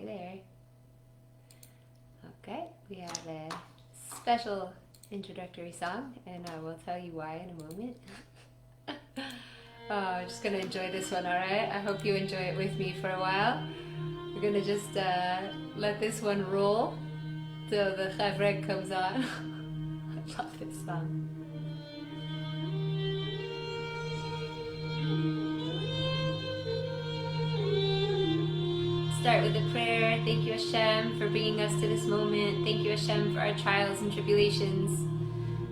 there. Okay, we have a special introductory song, and I will tell you why in a moment. I'm just going to enjoy this one, alright? I hope you enjoy it with me for a while. We're going to just let this one roll till the chavrek comes on. I love this song. Start with a prayer. Thank you, Hashem, for bringing us to this moment. Thank you, Hashem, for our trials and tribulations.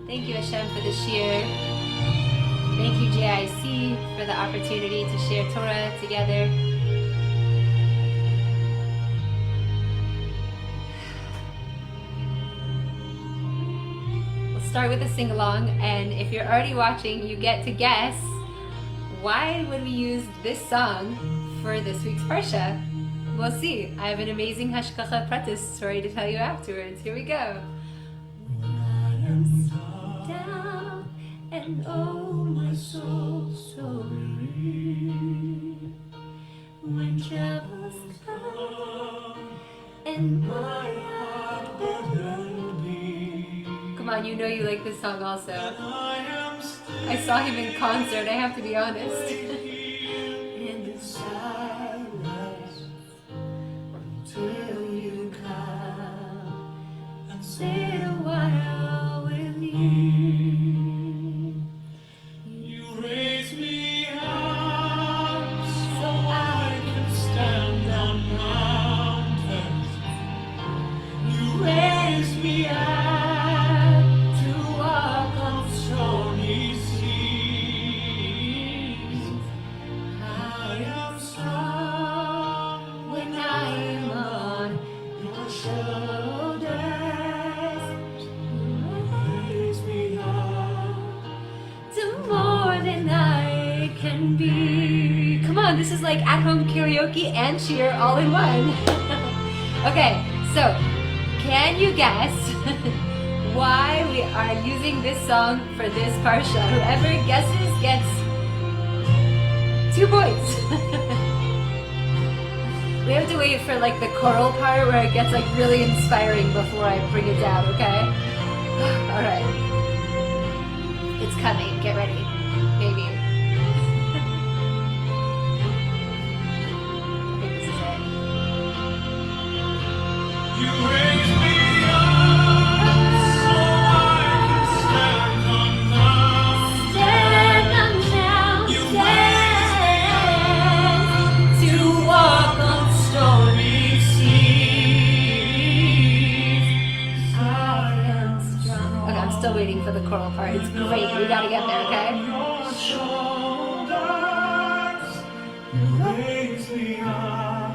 Thank you, Hashem, for the Shiur. Thank you, JIC, for the opportunity to share Torah together. We'll start with a sing-along, and if you're already watching, you get to guess why would we use this song for this week's Parsha. We'll see. I have an amazing Hashkacha Pratis story to tell you afterwards. Here we go. When I am down and oh my soul so weary, when troubles come and my heart burden me. Come on, you know you like this song also. I saw him in concert, I have to be honest. In the silence till you come and sit a while with me. You raise me up so I can stand on mountains. You raise me up to walk on stormy seas. I am strong when I am on your shoulders. You raise me up to more than I can be. Come on, this is like at-home karaoke and Shiur all in one. Okay, so can you guess why we are using this song for this Parsha? Whoever guesses gets 2 points. We have to wait for like the choral part where it gets like really inspiring before I bring it down, okay? Alright. It's coming, get ready. Maybe. I think this is it. You raise me up so I can stand on mountains. Stand on mountains. You raise me up to walk on stormy seas. I am strong. Okay, I'm still waiting for the choral part. It's great. We gotta get there, okay? Your shoulders, you raise me up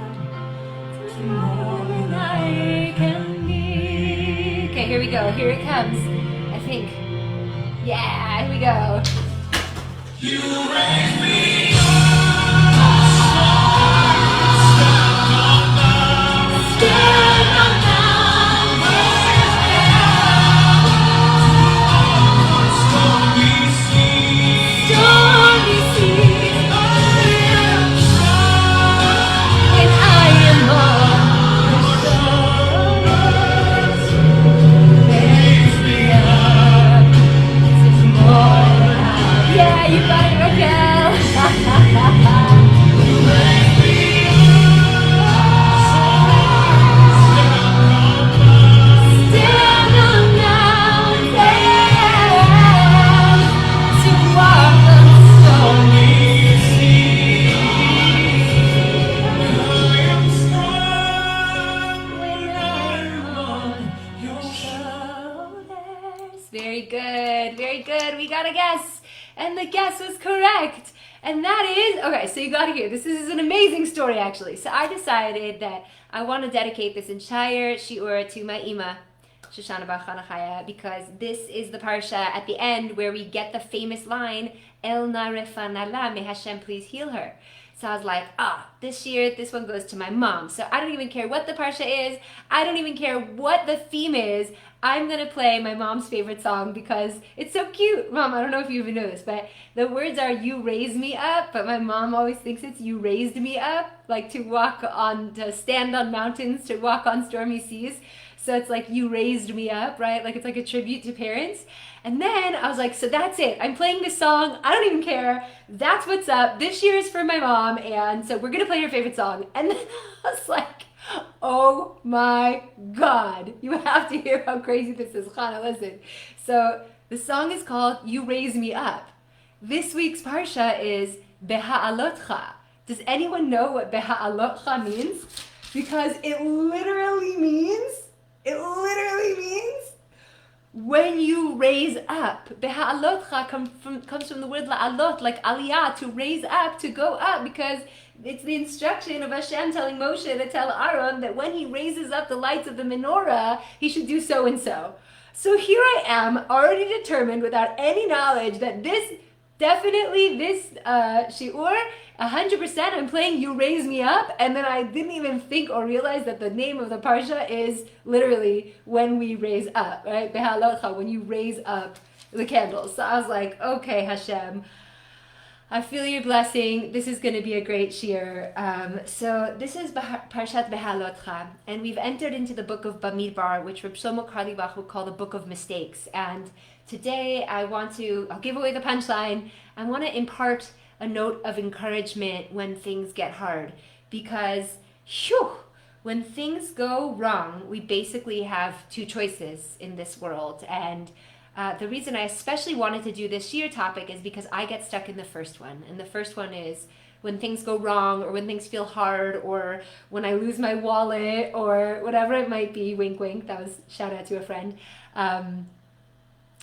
to more than I can be. Okay, here we go. Here it comes. I think. Yeah, here we go. You raise me up so I can stand on stormy seas. Stormy seas. I am strong when I am on your shoulders. Raise me up to more than I. Yeah, you got it, Raquel. You raise me up so I can stand on mountains to walk on stormy seas. I am strong when I'm on your shoulders. Very good, very good. We got a guess. And the guess was correct. And that is, okay, so you got to hear, this is an amazing story actually. So I decided that I want to dedicate this entire Shiur to my Ima, Shoshana Bar Chanachaya, because this is the Parsha at the end where we get the famous line, El na refanala, may Hashem please heal her. So I was like, this year, this one goes to my mom. So I don't even care what the Parsha is. I don't even care what the theme is. I'm going to play my mom's favorite song because it's so cute. Mom, I don't know if you even know this, but the words are "you raised me up," but my mom always thinks it's "you raised me up," like to stand on mountains, to walk on stormy seas. So it's like "you raised me up," right? Like it's like a tribute to parents. And then I was like, so that's it. I'm playing this song. I don't even care. That's what's up. This year is for my mom, and so we're going to play her favorite song. And then I was like, oh my God. You have to hear how crazy this is. Chana, listen. So the song is called "You Raise Me Up." This week's Parsha is Beha'alotcha. Does anyone know what Beha'alotcha means? Because it literally means when you raise up. Beha'alotcha comes from the word la'alot, like aliyah, to raise up, to go up, because it's the instruction of Hashem telling Moshe to tell Aaron that when he raises up the lights of the menorah, he should do so and so. So here I am, already determined without any knowledge that this shiur, 100% I'm playing "You Raise Me Up," and then I didn't even think or realize that the name of the parsha is literally when we raise up, right? Beha'alotcha, when you raise up the candles. So I was like, okay, Hashem, I feel your blessing. This is going to be a great shiur. So this is Parshat Beha'alotcha, and we've entered into the book of Bamidbar, which Reb Shlomo Karlibach would call the book of mistakes. And today I'll give away the punchline. I want to impart a note of encouragement when things get hard, because when things go wrong, we basically have two choices in this world. And the reason I especially wanted to do this shiur topic is because I get stuck in the first one. And the first one is when things go wrong, or when things feel hard, or when I lose my wallet, or whatever it might be. Wink, wink. That was shout out to a friend.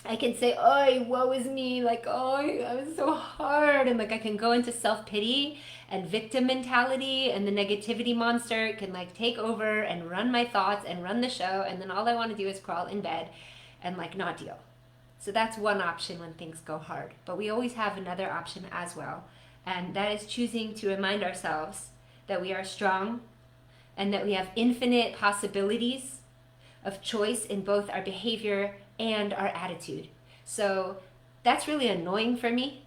I can say, "Oy, woe is me," like, "Oy, I was so hard," and like I can go into self-pity and victim mentality, and the negativity monster can like take over and run my thoughts and run the show, and then all I want to do is crawl in bed and like not deal. So that's one option when things go hard. But we always have another option as well, and that is choosing to remind ourselves that we are strong and that we have infinite possibilities of choice in both our behavior and our attitude. So that's really annoying for me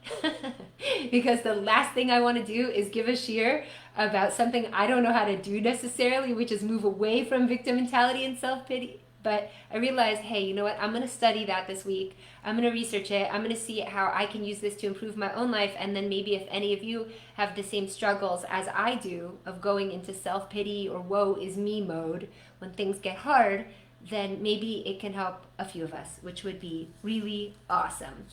because the last thing I want to do is give a shiur about something I don't know how to do necessarily, which is move away from victim mentality and self-pity. But I realized, hey, you know what? I'm going to study that this week. I'm going to research it. I'm going to see how I can use this to improve my own life. And then maybe if any of you have the same struggles as I do of going into self-pity or woe is me mode when things get hard, then maybe it can help a few of us, which would be really awesome.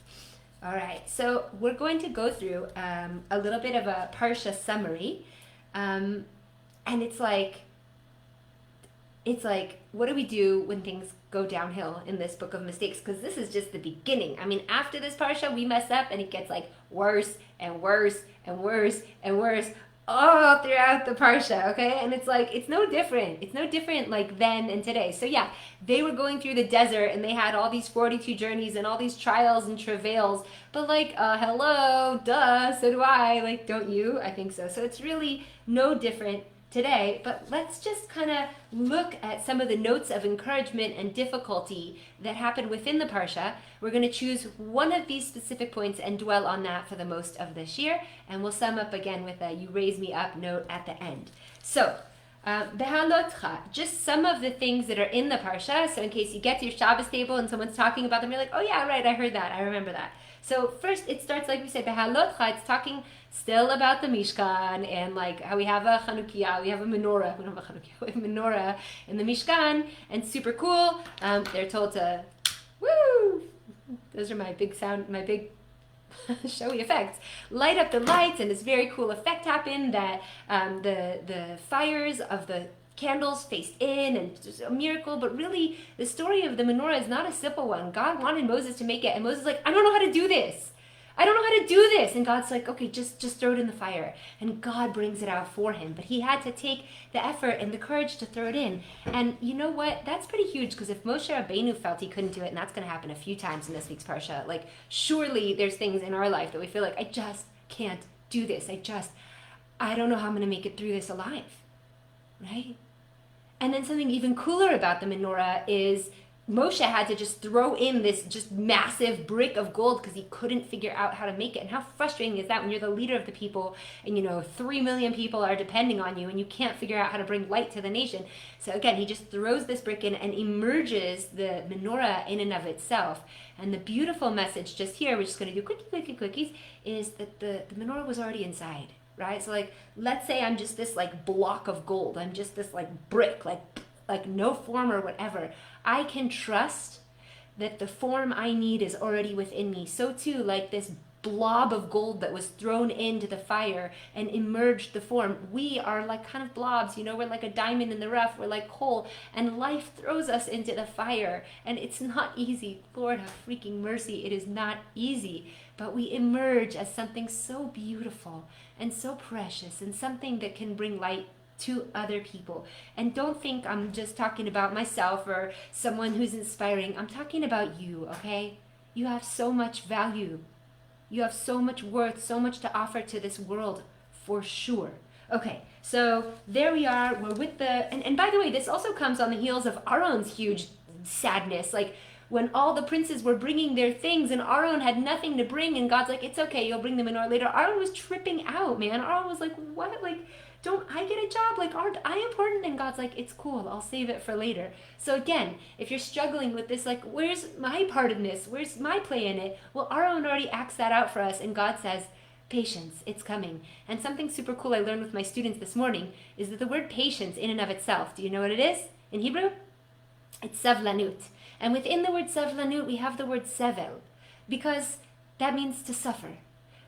All right, so we're going to go through a little bit of a Parsha summary. And it's like, what do we do when things go downhill in this book of mistakes? Because this is just the beginning. I mean, after this Parsha, we mess up and it gets like worse and worse and worse and worse all throughout the Parsha, okay? And it's like, it's no different. It's no different like then and today. So yeah, they were going through the desert and they had all these 42 journeys and all these trials and travails. But like, hello, duh, so do I. Like, don't you? I think so. So it's really no different today, but let's just kind of look at some of the notes of encouragement and difficulty that happened within the Parsha. We're going to choose one of these specific points and dwell on that for the most of this year, and we'll sum up again with a "you raise me up" note at the end. So, Beha'alotcha, just some of the things that are in the Parsha, so in case you get to your Shabbos table and someone's talking about them, you're like, oh yeah, right, I heard that, I remember that. So first it starts, like we said, Beha'alotcha, it's talking still about the Mishkan and like how we have a Chanukiah, we have a menorah, we don't have a Chanukiah, we have a menorah in the Mishkan, and super cool. They're told to, woo, those are my big showy effects. Light up the lights, and this very cool effect happened that the fires of the candles faced in, and it's just a miracle. But really, the story of the menorah is not a simple one. God wanted Moses to make it, and Moses is like, I don't know how to do this. I don't know how to do this. And God's like, okay, just throw it in the fire. And God brings it out for him. But he had to take the effort and the courage to throw it in. And you know what? That's pretty huge, because if Moshe Rabbeinu felt he couldn't do it, and that's going to happen a few times in this week's Parsha, like surely there's things in our life that we feel like, I just can't do this. I don't know how I'm going to make it through this alive, right? And then something even cooler about the menorah is Moshe had to just throw in this just massive brick of gold because he couldn't figure out how to make it. And how frustrating is that when you're the leader of the people and 3 million people are depending on you and you can't figure out how to bring light to the nation. So again, he just throws this brick in and emerges the menorah in and of itself. And the beautiful message just here, we're just going to do quickies, is that the menorah was already inside, right? So like, let's say I'm just this like block of gold. I'm just this like brick, like no form or whatever. I can trust that the form I need is already within me. So too, like this blob of gold that was thrown into the fire and emerged the form. We are like kind of blobs, we're like a diamond in the rough. We're like coal, and life throws us into the fire. And it's not easy. Lord, have freaking mercy. It is not easy. But we emerge as something so beautiful and so precious and something that can bring light to other people. And don't think I'm just talking about myself or someone who's inspiring. I'm talking about you, okay? You have so much value. You have so much worth, so much to offer to this world, for sure. Okay, so there we are. We're with the... And by the way, this also comes on the heels of Aaron's huge sadness. Like, when all the princes were bringing their things and Aaron had nothing to bring, and God's like, it's okay, you'll bring the menorah later. Aaron was tripping out, man. Aaron was like, what? Like, don't I get a job? Like, aren't I important? And God's like, it's cool, I'll save it for later. So again, if you're struggling with this, like, where's my part in this? Where's my play in it? Well, Aaron already acts that out for us, and God says, patience, it's coming. And something super cool I learned with my students this morning is that the word patience in and of itself, do you know what it is in Hebrew? It's savlanut. And within the word savlanut, we have the word sevel, because that means to suffer.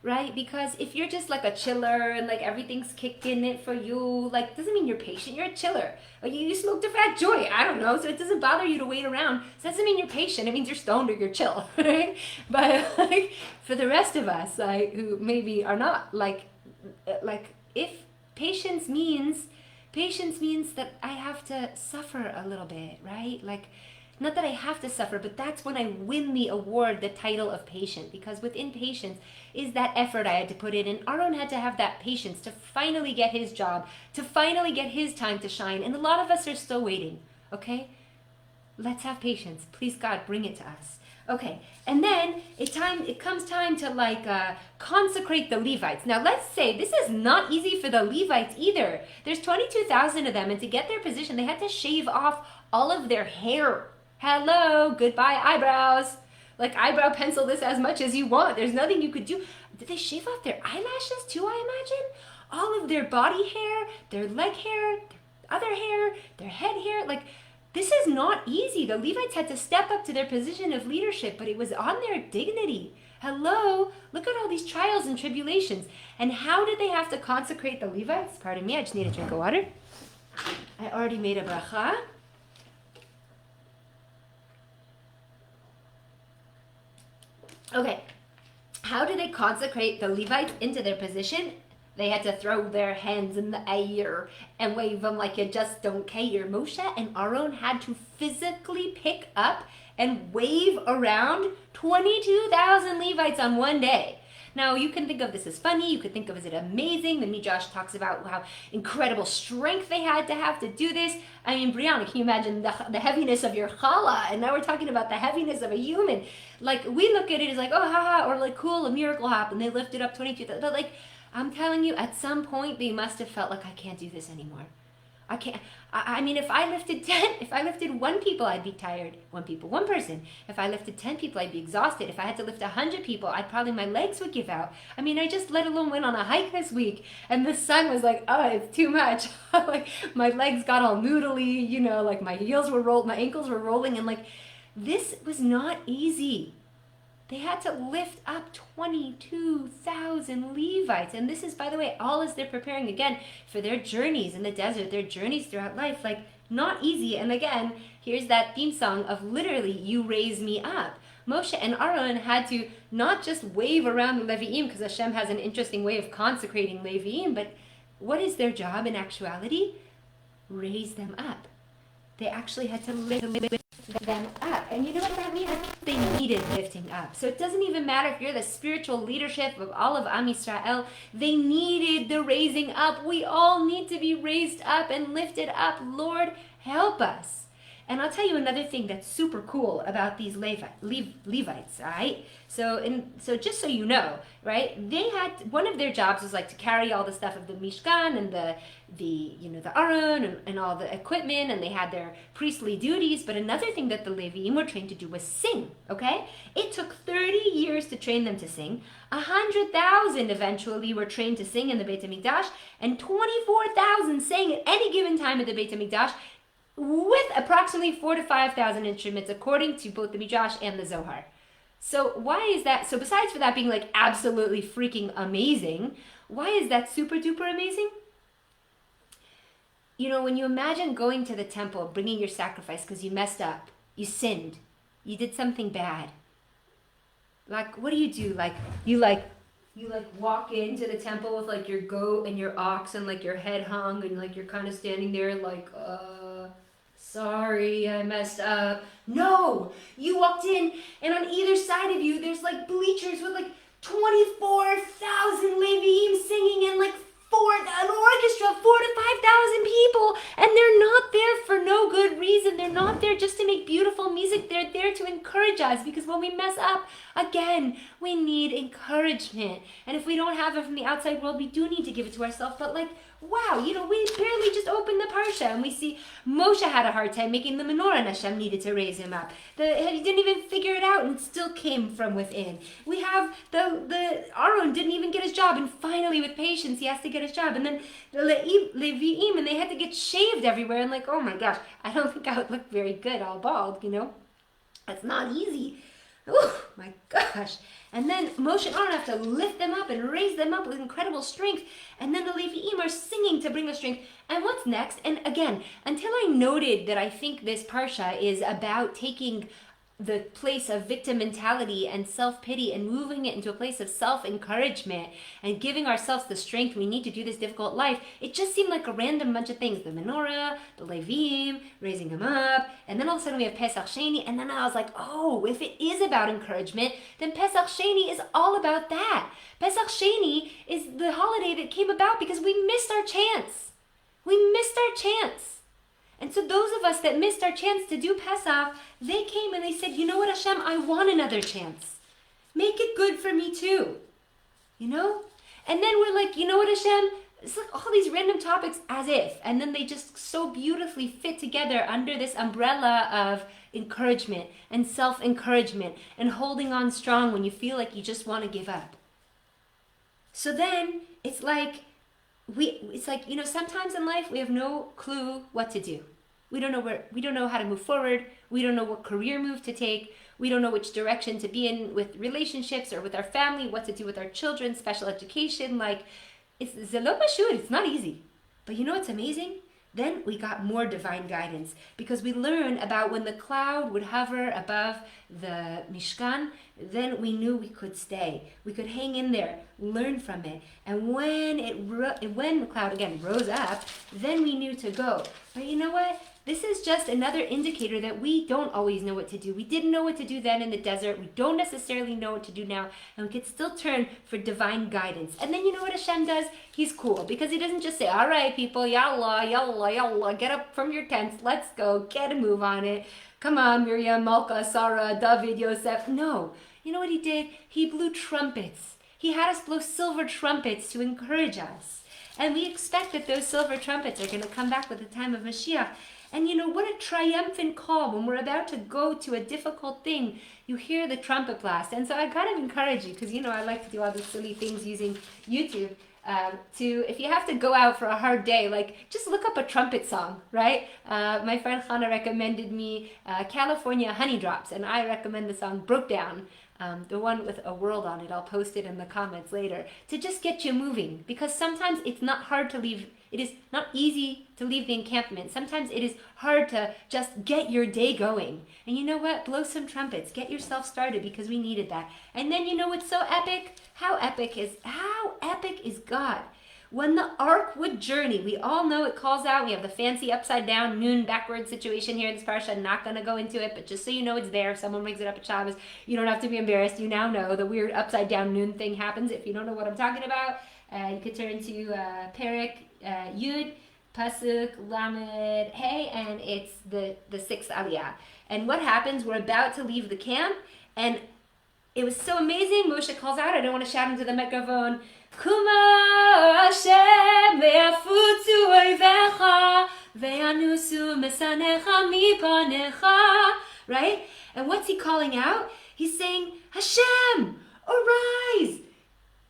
Right? Because if you're just like a chiller and like everything's kicking it for you, like doesn't mean you're patient, you're a chiller. Like you smoked a fat joint, I don't know, so it doesn't bother you to wait around. So that doesn't mean you're patient, it means you're stoned or you're chill, right? But like for the rest of us, like who maybe are not, like if patience means that I have to suffer a little bit, right? Like, not that I have to suffer, but that's when I win the award, the title of patient. Because within patience is that effort I had to put in. And Aaron had to have that patience to finally get his job, to finally get his time to shine. And a lot of us are still waiting, okay? Let's have patience. Please, God, bring it to us. Okay, and then it comes time to consecrate the Levites. Now let's say this is not easy for the Levites either. There's 22,000 of them, and to get their position, they had to shave off all of their hair. Hello, goodbye eyebrows. Like eyebrow pencil this as much as you want. There's nothing you could do. Did they shave off their eyelashes too, I imagine? All of their body hair, their leg hair, their other hair, their head hair. Like, this is not easy. The Levites had to step up to their position of leadership, but it was on their dignity. Hello, look at all these trials and tribulations. And how did they have to consecrate the Levites? Pardon me, I just need a drink of water. I already made a bracha. Okay, how do they consecrate the Levites into their position? They had to throw their hands in the air and wave them like you just don't care. Moshe and Aaron had to physically pick up and wave around 22,000 Levites on one day. Now, you can think of this as funny, you could think of it as amazing. The Midrash talks about how incredible strength they had to do this. I mean, Brianna, can you imagine the heaviness of your challah? And now we're talking about the heaviness of a human. Like, we look at it as like, oh, haha, or like, cool, a miracle happened. They lifted up 22,000. But like, I'm telling you, at some point, they must have felt like, I can't do this anymore. I can't. I mean, if I lifted 1 people, I'd be tired. 1 person. If I lifted 10 people, I'd be exhausted. If I had to lift 100 people, my legs would give out. I mean, I just let alone went on a hike this week, and the sun was like, oh, it's too much. Like, my legs got all noodly, like my heels were rolled, my ankles were rolling, and like, this was not easy. They had to lift up 22,000 Levites. And this is, by the way, all as they're preparing, again, for their journeys in the desert, their journeys throughout life. Like, not easy. And again, here's that theme song of literally, you raise me up. Moshe and Aaron had to not just wave around the Levi'im, because Hashem has an interesting way of consecrating Levi'im, but what is their job in actuality? Raise them up. they actually had to lift them up. And you know what that means? They needed lifting up. So it doesn't even matter if you're the spiritual leadership of all of Am Yisrael. They needed the raising up. We all need to be raised up and lifted up. Lord, help us. And I'll tell you another thing that's super cool about these Levites, all right? So just so you know, right? They had, one of their jobs was like to carry all the stuff of the Mishkan and the Aron and all the equipment, and they had their priestly duties. But another thing that the Leviim were trained to do was sing, okay? It took 30 years to train them to sing. 100,000 eventually were trained to sing in the Beit HaMikdash, and 24,000 sang at any given time at the Beit HaMikdash, with approximately 4,000 to 5,000 instruments, according to both the Midrash and the Zohar. So why is that? So besides for that being like absolutely freaking amazing, why is that super duper amazing? You know, when you imagine going to the temple, bringing your sacrifice because you messed up, you sinned, you did something bad. Like, what do? You walk into the temple with like your goat and your ox and like your head hung and like you're kind of standing there like, sorry, I messed up. No, you walked in and on either side of you, there's like bleachers with like 24,000 Leviim singing and like an orchestra of 4,000 to 5,000 people, and they're not there for no good reason. They're not there just to make beautiful music. They're there to encourage us, because when we mess up, again, we need encouragement. And if we don't have it from the outside world, we do need to give it to ourselves. But like, wow, we barely just opened the Parsha and we see Moshe had a hard time making the menorah and Hashem needed to raise him up. He didn't even figure it out and it still came from within. We have the Aaron didn't even get his job, and finally with patience he has to get his job. And then the Leviim, and they had to get shaved everywhere, and like, oh my gosh, I don't think I would look very good all bald, That's not easy. Oh my gosh. And then Moshe and Aaron have to lift them up and raise them up with incredible strength. And then the Leviim are singing to bring us strength. And what's next? And again, until I noted that I think this Parsha is about taking the place of victim mentality and self-pity and moving it into a place of self-encouragement and giving ourselves the strength we need to do this difficult life, it just seemed like a random bunch of things. The menorah, the Leviim, raising them up, and then all of a sudden we have Pesach Sheni, and then I was like, oh, if it is about encouragement, then Pesach Sheni is all about that. Pesach Sheni is the holiday that came about because we missed our chance. We missed our chance. And so those of us that missed our chance to do Pesach, they came and they said, you know what, Hashem, I want another chance. Make it good for me too. And then we're like, you know what, Hashem? It's like all these random topics as if. And then they just so beautifully fit together under this umbrella of encouragement and self-encouragement and holding on strong when you feel like you just want to give up. So then it's like, sometimes in life we have no clue what to do. We don't know how to move forward. We don't know what career move to take. We don't know which direction to be in with relationships or with our family, what to do with our children, special education. Like, it's zelo pashut, it's not easy. But you know what's amazing? Then we got more divine guidance, because we learn about when the cloud would hover above the Mishkan, then we knew we could stay. We could hang in there, learn from it. And when the cloud again rose up, then we knew to go. But you know what? This is just another indicator that we don't always know what to do. We didn't know what to do then in the desert. We don't necessarily know what to do now. And we could still turn for divine guidance. And then you know what Hashem does? He's cool, because he doesn't just say, all right, people, yalla, yalla, yalla, get up from your tents. Let's go. Get a move on it. Come on, Miriam, Malka, Sarah, David, Yosef. No. You know what he did? He blew trumpets. He had us blow silver trumpets to encourage us. And we expect that those silver trumpets are going to come back with the time of Mashiach. And what a triumphant call when we're about to go to a difficult thing. You hear the trumpet blast. And so I kind of encourage you, because, I like to do all these silly things using YouTube, if you have to go out for a hard day, like, just look up a trumpet song, right? My friend Hannah recommended me California Honey Drops, and I recommend the song Broke Down. The one with a world on it, I'll post it in the comments later, to just get you moving, because sometimes it's not hard to leave. It is not easy to leave the encampment. Sometimes it is hard to just get your day going. And you know what? Blow some trumpets. Get yourself started, because we needed that. And then what's so epic? How epic is God? when the ark would journey. We all know it calls out. We have the fancy upside down noon backward situation here in this parsha. I'm not going to go into it, but just so you know it's there. If someone brings it up at Shabbos, you don't have to be embarrassed. You now know the weird upside down noon thing happens. If you don't know what I'm talking about, you could turn to Perek Yud, Pasuk, Lamed, Hey, and it's the sixth Aliyah. And what happens? We're about to leave the camp, and it was so amazing. Moshe calls out. I don't want to shout into the microphone. Kuma Hashem ve'afutzu oivecha ve'anusu mesanecha mipanecha. Right? And what's he calling out? He's saying, Hashem, arise.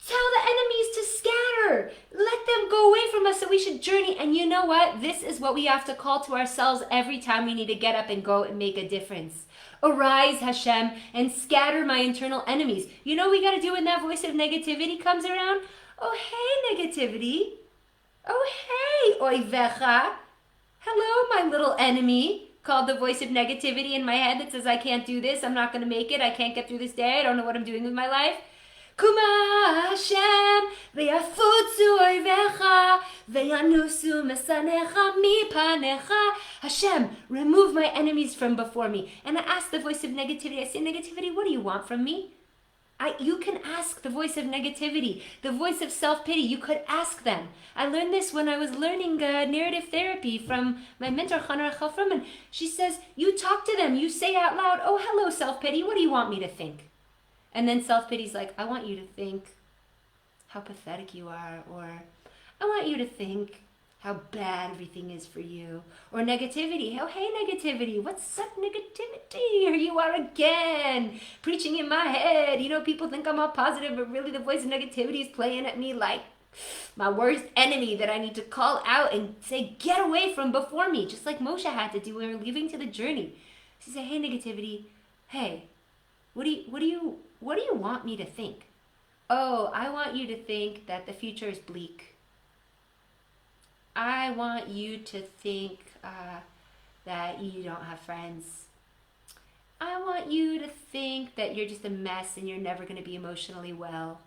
Tell the enemies to scatter. Let them go away from us so we should journey. And you know what? This is what we have to call to ourselves every time we need to get up and go and make a difference. Arise, Hashem, and scatter my internal enemies. You know what we got to do when that voice of negativity comes around? Oh, hey, negativity. Oh, hey, oivecha. Hello, my little enemy, called the voice of negativity in my head that says I can't do this, I'm not going to make it, I can't get through this day, I don't know what I'm doing with my life. Kuma Hashem ve'afutzu oivecha ve'yanusu mesanecha mipanecha. Hashem, remove my enemies from before me. And I ask the voice of negativity, I say, negativity, what do you want from me? You can ask the voice of negativity, the voice of self-pity. You could ask them. I learned this when I was learning narrative therapy from my mentor, Chana Rachel Froman. She says, you talk to them. You say out loud, oh, hello, self-pity. What do you want me to think? And then self-pity's like, I want you to think how pathetic you are, or I want you to think how bad everything is for you. Or negativity, oh, hey, negativity, what's up, negativity? Here you are again, preaching in my head. You know, people think I'm all positive, but really the voice of negativity is playing at me like my worst enemy that I need to call out and say, get away from before me, just like Moshe had to do when we were leaving to the journey. She said, hey, negativity, hey, what do you want me to think? Oh, I want you to think that the future is bleak. I want you to think that you don't have friends. I want you to think that you're just a mess and you're never going to be emotionally well.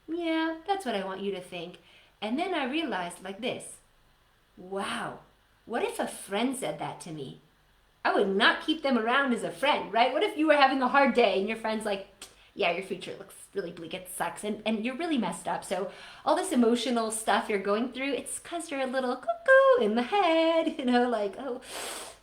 Yeah, that's what I want you to think. And then I realized like this. Wow, what if a friend said that to me? I would not keep them around as a friend, right? What if you were having a hard day and your friend's like, yeah, your future looks really bleak, it sucks, and you're really messed up. So all this emotional stuff you're going through, it's because you're a little cuckoo in the head, you know, like, oh,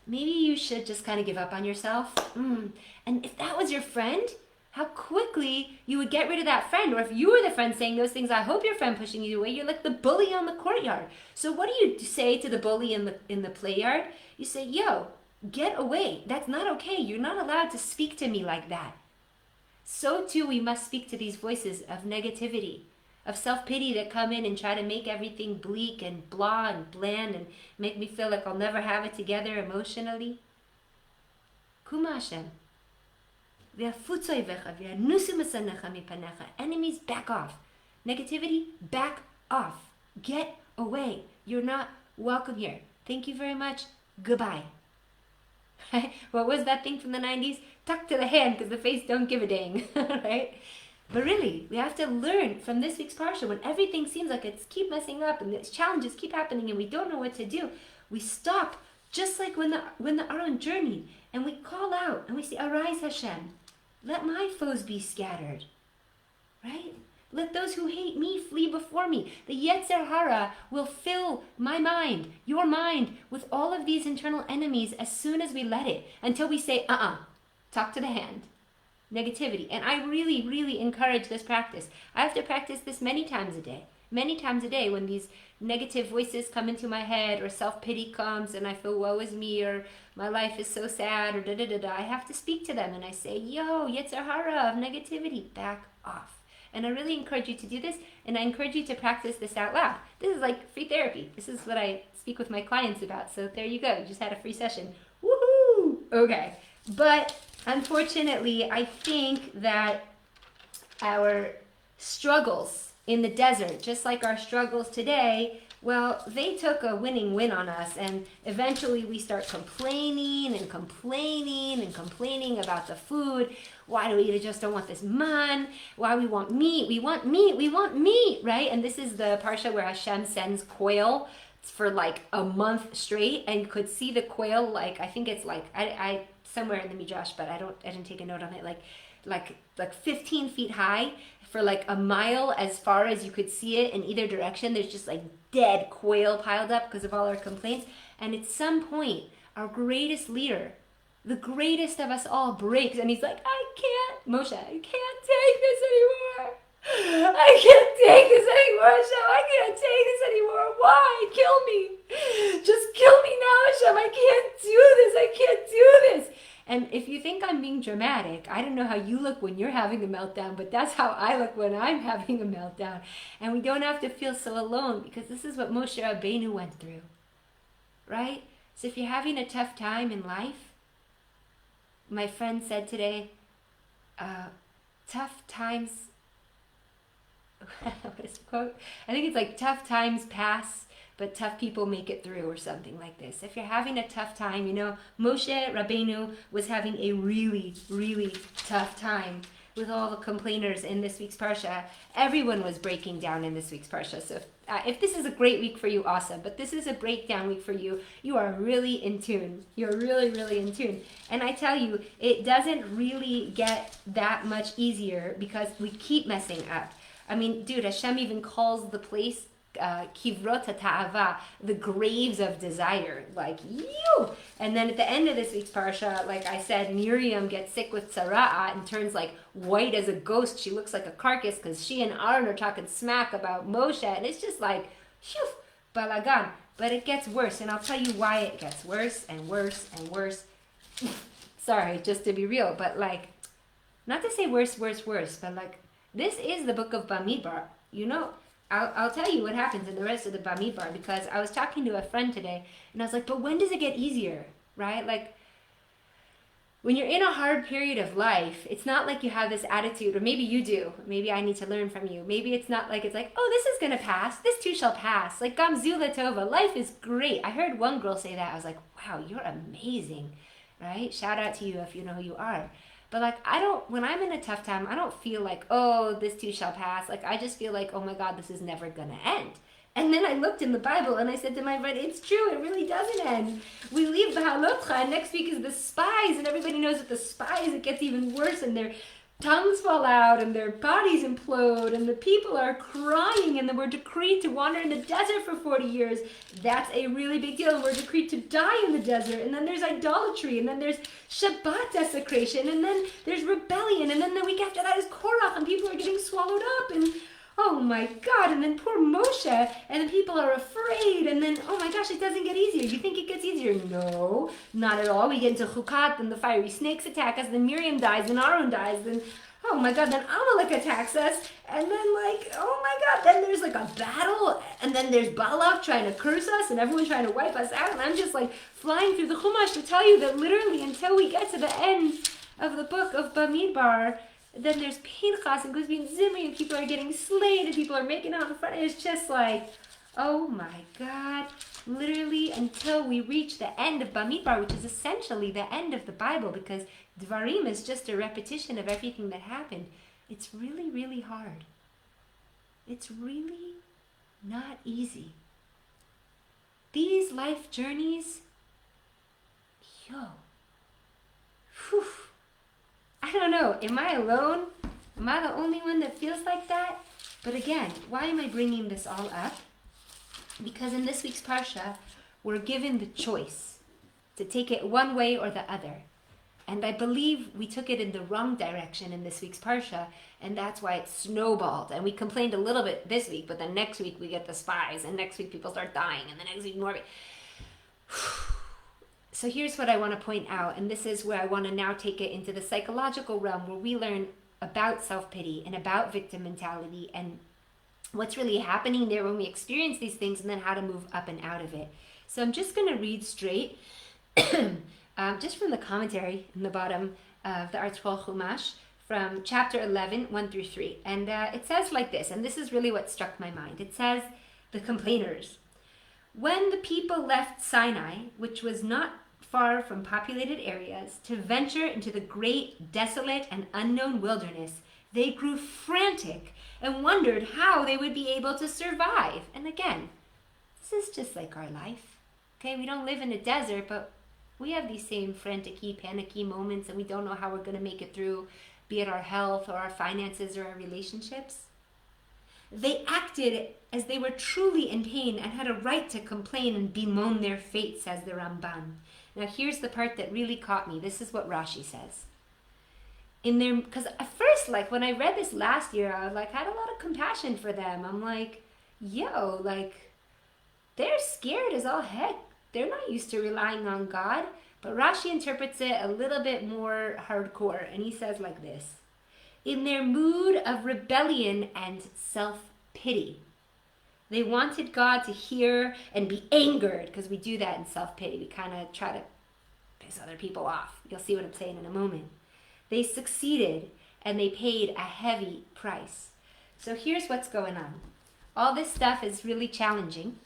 maybe you should just kind of give up on yourself. And if that was your friend, how quickly you would get rid of that friend. Or if you were the friend saying those things, I hope your friend pushing you away, you're like the bully on the courtyard. So what do you say to the bully in the play yard? You say, yo, get away. That's not okay. You're not allowed to speak to me like that. So too we must speak to these voices of negativity, of self-pity that come in and try to make everything bleak and blah and bland and make me feel like I'll never have it together emotionally. Kuma Hashem. Enemies, back off. Negativity, back off. Get away. You're not welcome here. Thank you very much. Goodbye. What was that thing from the 90s? Tuck to the hand because the face don't give a dang, right? But really, we have to learn from this week's parsha. When everything seems like it's keep messing up and these challenges keep happening and we don't know what to do, we stop, just like when the Aaron journeyed, and we call out and we say, arise, Hashem, let my foes be scattered, right? Let those who hate me flee before me. The Yetzer Hara will fill my mind, your mind, with all of these internal enemies as soon as we let it, until we say, talk to the hand. Negativity. And I really, really encourage this practice. I have to practice this many times a day. Many times a day when these negative voices come into my head or self-pity comes and I feel woe is me or my life is so sad or da-da-da-da. I have to speak to them and I say, yo, Yetzer Hara of negativity, back off. And I really encourage you to do this, and I encourage you to practice this out loud. This is like free therapy. This is what I speak with my clients about. So there you go. You just had a free session. Woohoo! Okay. But unfortunately, I think that our struggles in the desert, just like our struggles today, Well, they took a winning win on us, and eventually we start complaining and complaining and complaining about the food. Why do we just don't want this man? Why we want meat? We want meat. We want meat, right? And this is the parsha where Hashem sends quail for like a month straight, and could see the quail like, I think it's like I somewhere in the midrash, but I didn't take a note on it, like 15 feet high for like a mile, as far as you could see it in either direction. There's just like dead quail piled up because of all our complaints. And at some point, our greatest leader, the greatest of us all, breaks, and he's like, I can't, Moshe, I can't take this anymore. I can't take this anymore, Hashem. I can't take this anymore. Why? Kill me. Just kill me now, Hashem. I can't do this. I can't do this. And if you think I'm being dramatic, I don't know how you look when you're having a meltdown, but that's how I look when I'm having a meltdown. And we don't have to feel so alone, because this is what Moshe Rabbeinu went through, right? So if you're having a tough time in life, my friend said today, tough times, what is the quote? I think it's like, tough times pass, but tough people make it through, or something like this. If you're having a tough time, you know, Moshe Rabbeinu was having a really, really tough time with all the complainers in this week's Parsha. Everyone was breaking down in this week's Parsha. So if this is a great week for you, awesome. But this is a breakdown week for you. You are really in tune. You're really, really in tune. And I tell you, it doesn't really get that much easier because we keep messing up. I mean, dude, Hashem even calls the place Kivrot HaTa'ava, the graves of desire, like, you. And then at the end of this week's parsha, like I said, Miriam gets sick with tzara'at and turns like white as a ghost. She looks like a carcass because she and Aaron are talking smack about Moshe, and it's just like, phew, balagan. But it gets worse, and I'll tell you why it gets worse and worse and worse. Sorry, just to be real, but like, not to say worse, but like, this is the book of Bamidbar. You know, I'll tell you what happens in the rest of the Bamidbar, because I was talking to a friend today, and I was like, but when does it get easier, right? Like, when you're in a hard period of life, it's not like you have this attitude, or maybe you do. Maybe I need to learn from you. Maybe it's not like, it's like, oh, this is going to pass. This too shall pass. Like, Gamzu Latova, life is great. I heard one girl say that. I was like, wow, you're amazing, right? Shout out to you if you know who you are. But like, when I'm in a tough time, I don't feel like, oh, this too shall pass. Like, I just feel like, oh my God, this is never going to end. And then I looked in the Bible and I said to my friend, it's true, it really doesn't end. We leave Beha'alotcha, and next week is the spies, and everybody knows that the spies, it gets even worse, and their tongues fall out, and their bodies implode, and the people are crying, and then we're decreed to wander in the desert for 40 years. That's a really big deal, and we're decreed to die in the desert, and then there's idolatry, and then there's Shabbat desecration, and then there's rebellion, and then the week after that is Korach, and people are getting swallowed up, and oh my God, and then poor Moshe, and then people are afraid, and then, oh my gosh, it doesn't get easier. You think it gets easier? No, not at all. We get into Chukat, and the fiery snakes attack us, then Miriam dies, then Aaron dies, then, oh my God, then Amalek attacks us, and then like, oh my God, then there's like a battle, and then there's Balak trying to curse us, and everyone trying to wipe us out, and I'm just like flying through the Chumash to tell you that literally until we get to the end of the book of Bamidbar, then there's Pinchas and Guzbi and Zimri, and people are getting slain, and people are making out in front. It's just like, oh my God. Literally until we reach the end of Bamidbar, which is essentially the end of the Bible, because Dvarim is just a repetition of everything that happened. It's really, really hard. It's really not easy. These life journeys, whew. I don't know, am I alone? Am I the only one that feels like that? But again, why am I bringing this all up? Because in this week's Parsha, we're given the choice to take it one way or the other. And I believe we took it in the wrong direction in this week's Parsha, and that's why it snowballed. And we complained a little bit this week, but then next week we get the spies, and next week people start dying, and the next week more. So here's what I want to point out, and this is where I want to now take it into the psychological realm, where we learn about self-pity and about victim mentality and what's really happening there when we experience these things, and then how to move up and out of it. So I'm just going to read straight, just from the commentary in the bottom of the Artzvol Chumash, from chapter 11, 1 through 3. And it says like this, and this is really what struck my mind. It says, the complainers. When the people left Sinai, which was not far from populated areas, to venture into the great, desolate, and unknown wilderness, they grew frantic and wondered how they would be able to survive. And again, this is just like our life. Okay, we don't live in a desert, but we have these same frantic-y, panicky moments, and we don't know how we're going to make it through, be it our health or our finances or our relationships. They acted as they were truly in pain and had a right to complain and bemoan their fate, says the Ramban. Now here's the part that really caught me. This is what Rashi says. Because at first, like when I read this last year, I was like, had a lot of compassion for them. I'm like, yo, like they're scared as all heck. They're not used to relying on God. But Rashi interprets it a little bit more hardcore, and he says like this. In their mood of rebellion and self-pity, they wanted God to hear and be angered, because we do that in self-pity. We kind of try to piss other people off. You'll see what I'm saying in a moment. They succeeded, and they paid a heavy price. So here's what's going on. All this stuff is really challenging.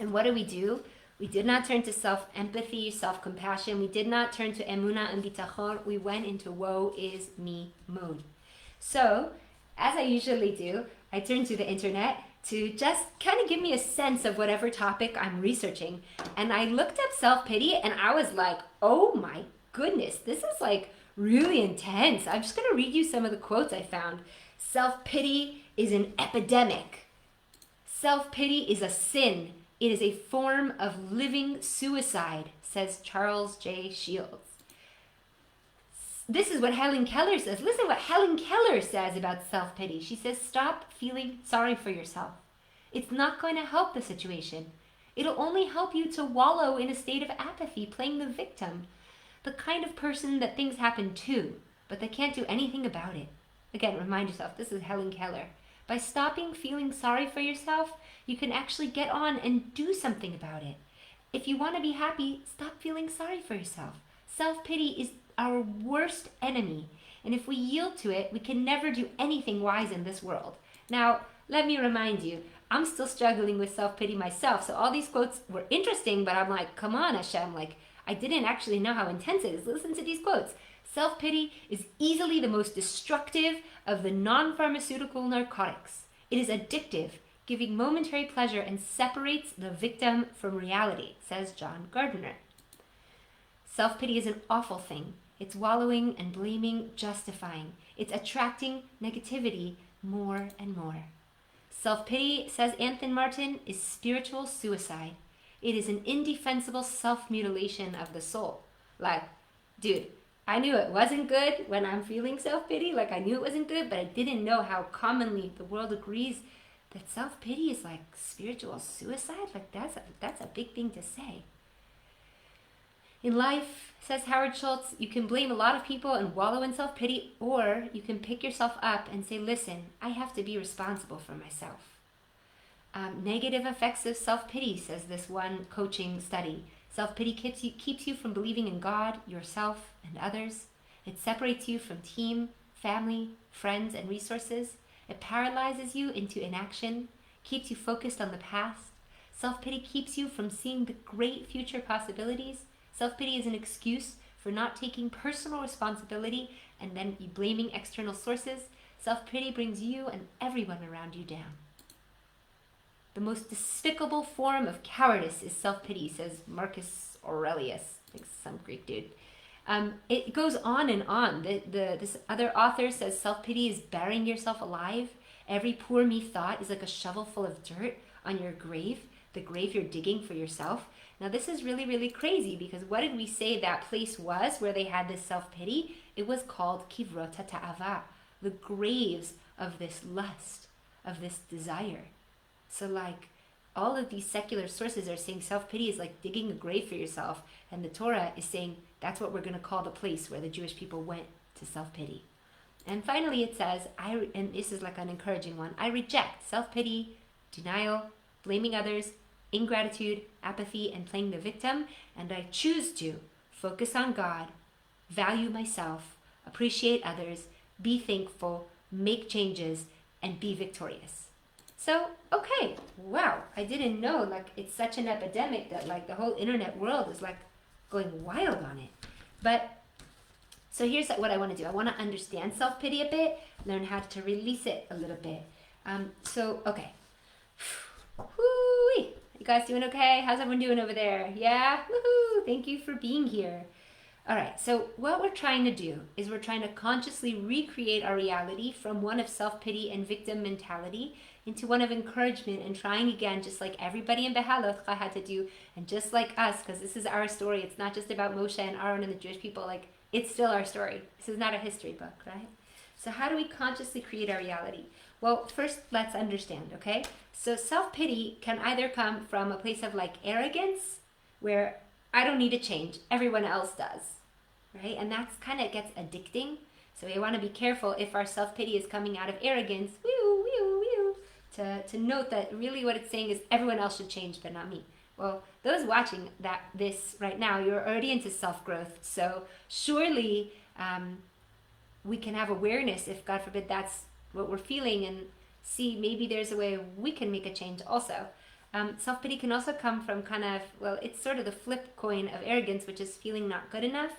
And what do? We did not turn to self-empathy, self-compassion. We did not turn to emunah and bitachon. We went into woe is me mode. So, as I usually do, I turn to the internet to just kind of give me a sense of whatever topic I'm researching. And I looked up self-pity and I was like, oh my goodness, this is like really intense. I'm just going to read you some of the quotes I found. Self-pity is an epidemic. Self-pity is a sin. It is a form of living suicide, says Charles J. Shields. This is what Helen Keller says. Listen what Helen Keller says about self-pity. She says, stop feeling sorry for yourself. It's not going to help the situation. It'll only help you to wallow in a state of apathy, playing the victim, the kind of person that things happen to, but they can't do anything about it. Again, remind yourself, this is Helen Keller. By stopping feeling sorry for yourself, you can actually get on and do something about it. If you want to be happy, stop feeling sorry for yourself. Self-pity is our worst enemy, and if we yield to it, we can never do anything wise in this world. Now, let me remind you, I'm still struggling with self-pity myself, so all these quotes were interesting, but I'm like, come on, Hashem, like, I didn't actually know how intense it is. Listen to these quotes. Self-pity is easily the most destructive of the non-pharmaceutical narcotics. It is addictive, giving momentary pleasure, and separates the victim from reality, says John Gardner. Self-pity is an awful thing. It's wallowing and blaming, justifying. It's attracting negativity more and more. Self-pity, says Anthony Martin, is spiritual suicide. It is an indefensible self-mutilation of the soul. Like, dude, I knew it wasn't good when I'm feeling self-pity. Like, I knew it wasn't good, but I didn't know how commonly the world agrees that self-pity is like spiritual suicide. Like, that's a big thing to say. In life, says Howard Schultz, you can blame a lot of people and wallow in self-pity, or you can pick yourself up and say, listen, I have to be responsible for myself. Negative effects of self-pity, says this one coaching study. Self-pity keeps you from believing in God, yourself, and others. It separates you from team, family, friends, and resources. It paralyzes you into inaction, keeps you focused on the past. Self-pity keeps you from seeing the great future possibilities. Self-pity is an excuse for not taking personal responsibility and then you blaming external sources. Self-pity brings you and everyone around you down. The most despicable form of cowardice is self-pity, says Marcus Aurelius, like some Greek dude. It goes on and on. This other author says self-pity is burying yourself alive. Every poor me thought is like a shovel full of dirt on your grave, the grave you're digging for yourself. Now this is really, really crazy because what did we say that place was where they had this self-pity? It was called kivrot ta'ava, the graves of this lust, of this desire. So like all of these secular sources are saying self-pity is like digging a grave for yourself, and the Torah is saying that's what we're going to call the place where the Jewish people went to self-pity. And finally it says, and this is like an encouraging one, I reject self-pity, denial, blaming others, ingratitude, apathy, and playing the victim, and I choose to focus on God, value myself, appreciate others, be thankful, make changes, and be victorious. So, okay, wow, I didn't know, like, it's such an epidemic that, like, the whole internet world is, like, going wild on it. But, so here's what I want to do. I want to understand self-pity a bit, learn how to release it a little bit. Okay. Woo-wee. You guys doing okay? How's everyone doing over there? Yeah? Woohoo! Thank you for being here. All right, so what we're trying to do is we're trying to consciously recreate our reality from one of self-pity and victim mentality into one of encouragement and trying again, just like everybody in Beha'alotcha had to do, and just like us, because this is our story. It's not just about Moshe and Aaron and the Jewish people. Like, it's still our story. This is not a history book, right? So how do we consciously create our reality? Well, first, let's understand, okay? So self-pity can either come from a place of like arrogance, where I don't need to change, everyone else does, right? And that's kind of gets addicting. So we want to be careful if our self-pity is coming out of arrogance, to note that really what it's saying is everyone else should change, but not me. Well, those watching this right now, you're already into self-growth. So surely we can have awareness if, God forbid, that's what we're feeling, and see maybe there's a way we can make a change also. Self-pity can also come from kind of, well, it's sort of the flip coin of arrogance, which is feeling not good enough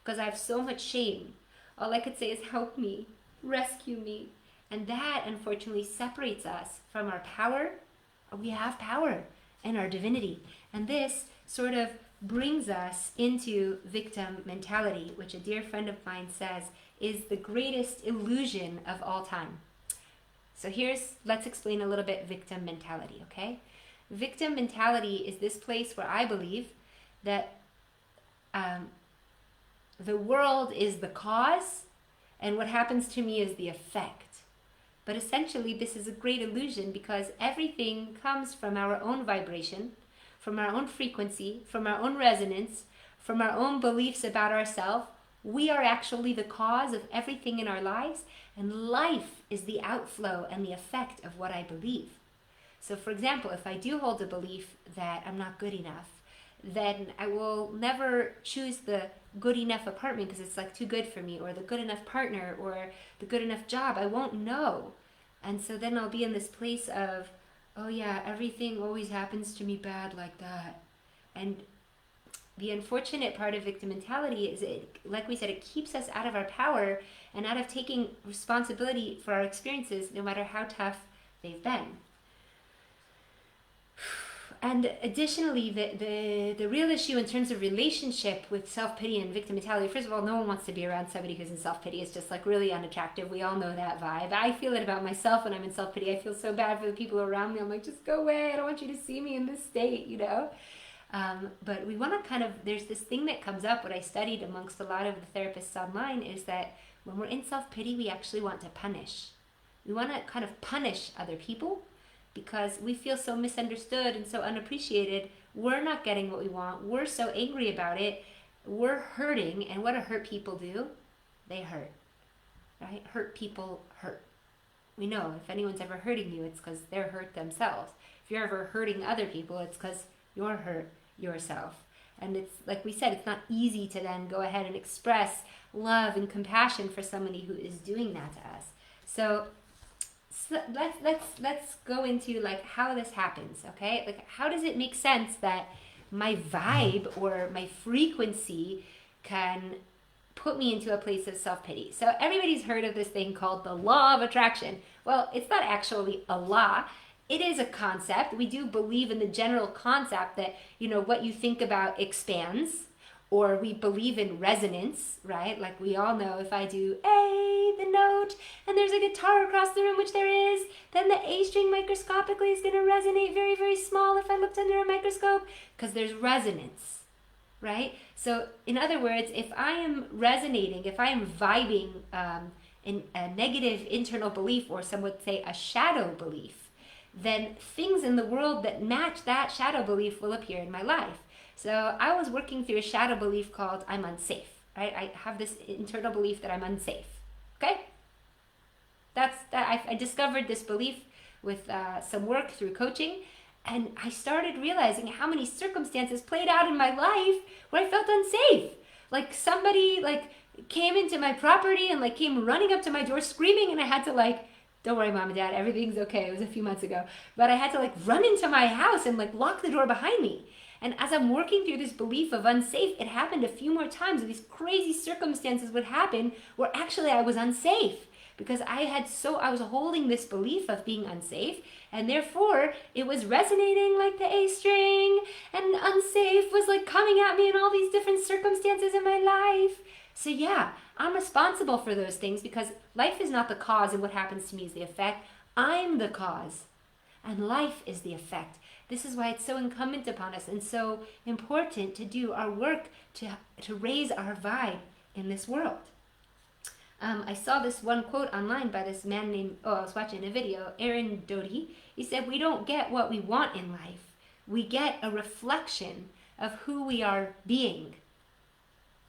because I have so much shame. All I could say is, help me, rescue me. And that, unfortunately, separates us from our power. We have power and our divinity. And this sort of brings us into victim mentality, which a dear friend of mine says is the greatest illusion of all time. So let's explain a little bit victim mentality, okay? Victim mentality is this place where I believe that the world is the cause and what happens to me is the effect. But essentially, this is a great illusion because everything comes from our own vibration, from our own frequency, from our own resonance, from our own beliefs about ourselves. We are actually the cause of everything in our lives, and life is the outflow and the effect of what I believe. So for example, if I do hold a belief that I'm not good enough, then I will never choose the good enough apartment because it's like too good for me, or the good enough partner, or the good enough job. I won't know. And so then I'll be in this place of, oh yeah, everything always happens to me bad like that. And the unfortunate part of victim mentality is, like we said, it keeps us out of our power and out of taking responsibility for our experiences, no matter how tough they've been. And additionally, the real issue in terms of relationship with self-pity and victim mentality, first of all, no one wants to be around somebody who's in self-pity. It's just like really unattractive. We all know that vibe. I feel it about myself when I'm in self-pity. I feel so bad for the people around me. I'm like, just go away. I don't want you to see me in this state, you know? But we want to kind of, there's this thing that comes up, what I studied amongst a lot of the therapists online, is that when we're in self-pity, we actually want to punish. We want to kind of punish other people, because we feel so misunderstood and so unappreciated. We're not getting what we want. We're so angry about it. We're hurting. And what do hurt people do? They hurt, right? Hurt people hurt. We know if anyone's ever hurting you, it's because they're hurt themselves. If you're ever hurting other people, it's because you're hurt yourself. And it's like we said, it's not easy to then go ahead and express love and compassion for somebody who is doing that to us. So let's go into like how this happens, okay? Like, how does it make sense that my vibe or my frequency can put me into a place of self-pity? So everybody's heard of this thing called the law of attraction. Well, it's not actually a law. It is a concept. We do believe in the general concept that, you know, what you think about expands, or we believe in resonance, right? Like we all know if I do A, the note, and there's a guitar across the room, which there is, then the A string microscopically is going to resonate very, very small if I looked under a microscope, because there's resonance, right? So in other words, if I am resonating, if I am vibing in a negative internal belief, or some would say a shadow belief, then things in the world that match that shadow belief will appear in my life. So I was working through a shadow belief called I'm unsafe, right? I have this internal belief that I'm unsafe, okay? I discovered this belief with some work through coaching, and I started realizing how many circumstances played out in my life where I felt unsafe. Like somebody like came into my property and like came running up to my door screaming, and I had to like Don't worry, Mom and Dad, everything's okay. It was a few months ago. But I had to like run into my house and like lock the door behind me. And as I'm working through this belief of unsafe, it happened a few more times. These crazy circumstances would happen where actually I was unsafe because I was holding this belief of being unsafe, and therefore it was resonating like the A string, and unsafe was like coming at me in all these different circumstances in my life. So yeah, I'm responsible for those things because life is not the cause and what happens to me is the effect. I'm the cause and life is the effect. This is why it's so incumbent upon us and so important to do our work to raise our vibe in this world. I saw this one quote online by this man named, I was watching a video, Aaron Doty. He said, we don't get what we want in life. We get a reflection of who we are being,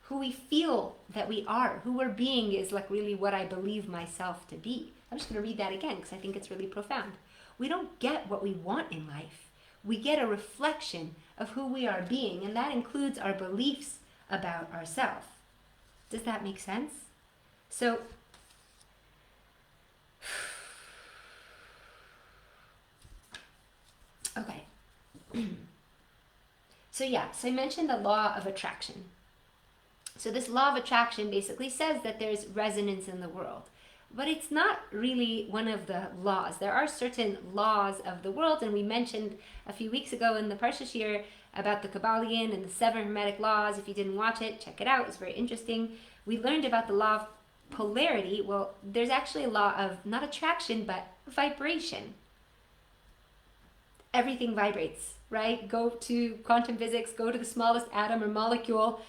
who we feel that we are. Who we're being is like really what I believe myself to be. I'm just going to read that again because I think it's really profound. We don't get what we want in life. We get a reflection of who we are being, and that includes our beliefs about ourselves. Does that make sense? So, okay. So I mentioned the law of attraction. So this law of attraction basically says that there's resonance in the world. But it's not really one of the laws. There are certain laws of the world, and we mentioned a few weeks ago in the Parshat Shiur about the Kabbalion and the 7 Hermetic laws. If you didn't watch it, check it out. It's very interesting. We learned about the law of polarity. Well, there's actually a law of not attraction, but vibration. Everything vibrates, right? Go to quantum physics, go to the smallest atom or molecule.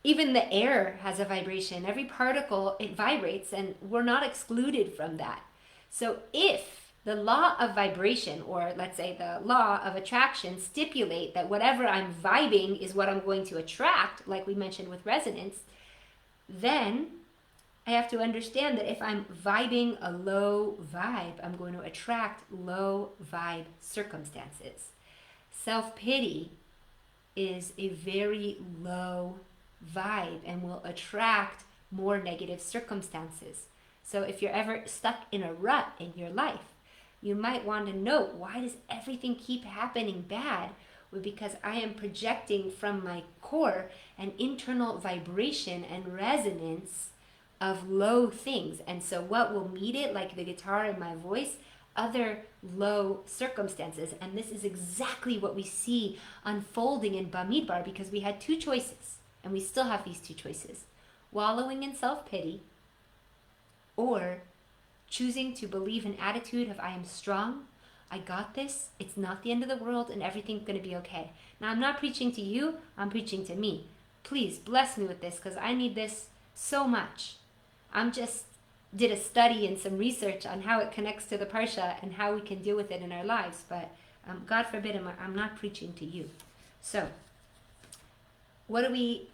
Even the air has a vibration. Every particle, it vibrates, and we're not excluded from that. So if the law of vibration, or let's say the law of attraction, stipulate that whatever I'm vibing is what I'm going to attract, like we mentioned with resonance, then I have to understand that if I'm vibing a low vibe, I'm going to attract low vibe circumstances. Self-pity is a very low vibe and will attract more negative circumstances. So if you're ever stuck in a rut in your life, you might want to note, why does everything keep happening bad? Well, because I am projecting from my core an internal vibration and resonance of low things. And so what will meet it, like the guitar in my voice, other low circumstances. And this is exactly what we see unfolding in Bamidbar, because we had 2 choices. And we still have these 2 choices. Wallowing in self-pity, or choosing to believe an attitude of I am strong, I got this, it's not the end of the world, and everything's going to be okay. Now, I'm not preaching to you, I'm preaching to me. Please bless me with this, because I need this so much. I'm just did a study and some research on how it connects to the Parsha and how we can deal with it in our lives, but God forbid I'm not preaching to you. So, what do we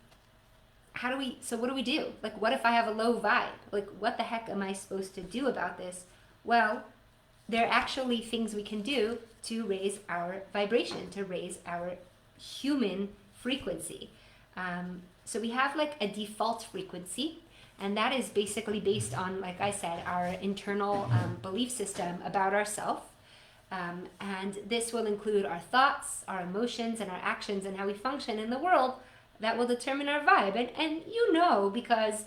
do? Like, what if I have a low vibe? Like, what the heck am I supposed to do about this? Well, there are actually things we can do to raise our vibration, to raise our human frequency. So we have like a default frequency, and that is basically based on, like I said, our internal belief system about ourselves. And this will include our thoughts, our emotions, and our actions, and how we function in the world. That will determine our vibe. And you know, because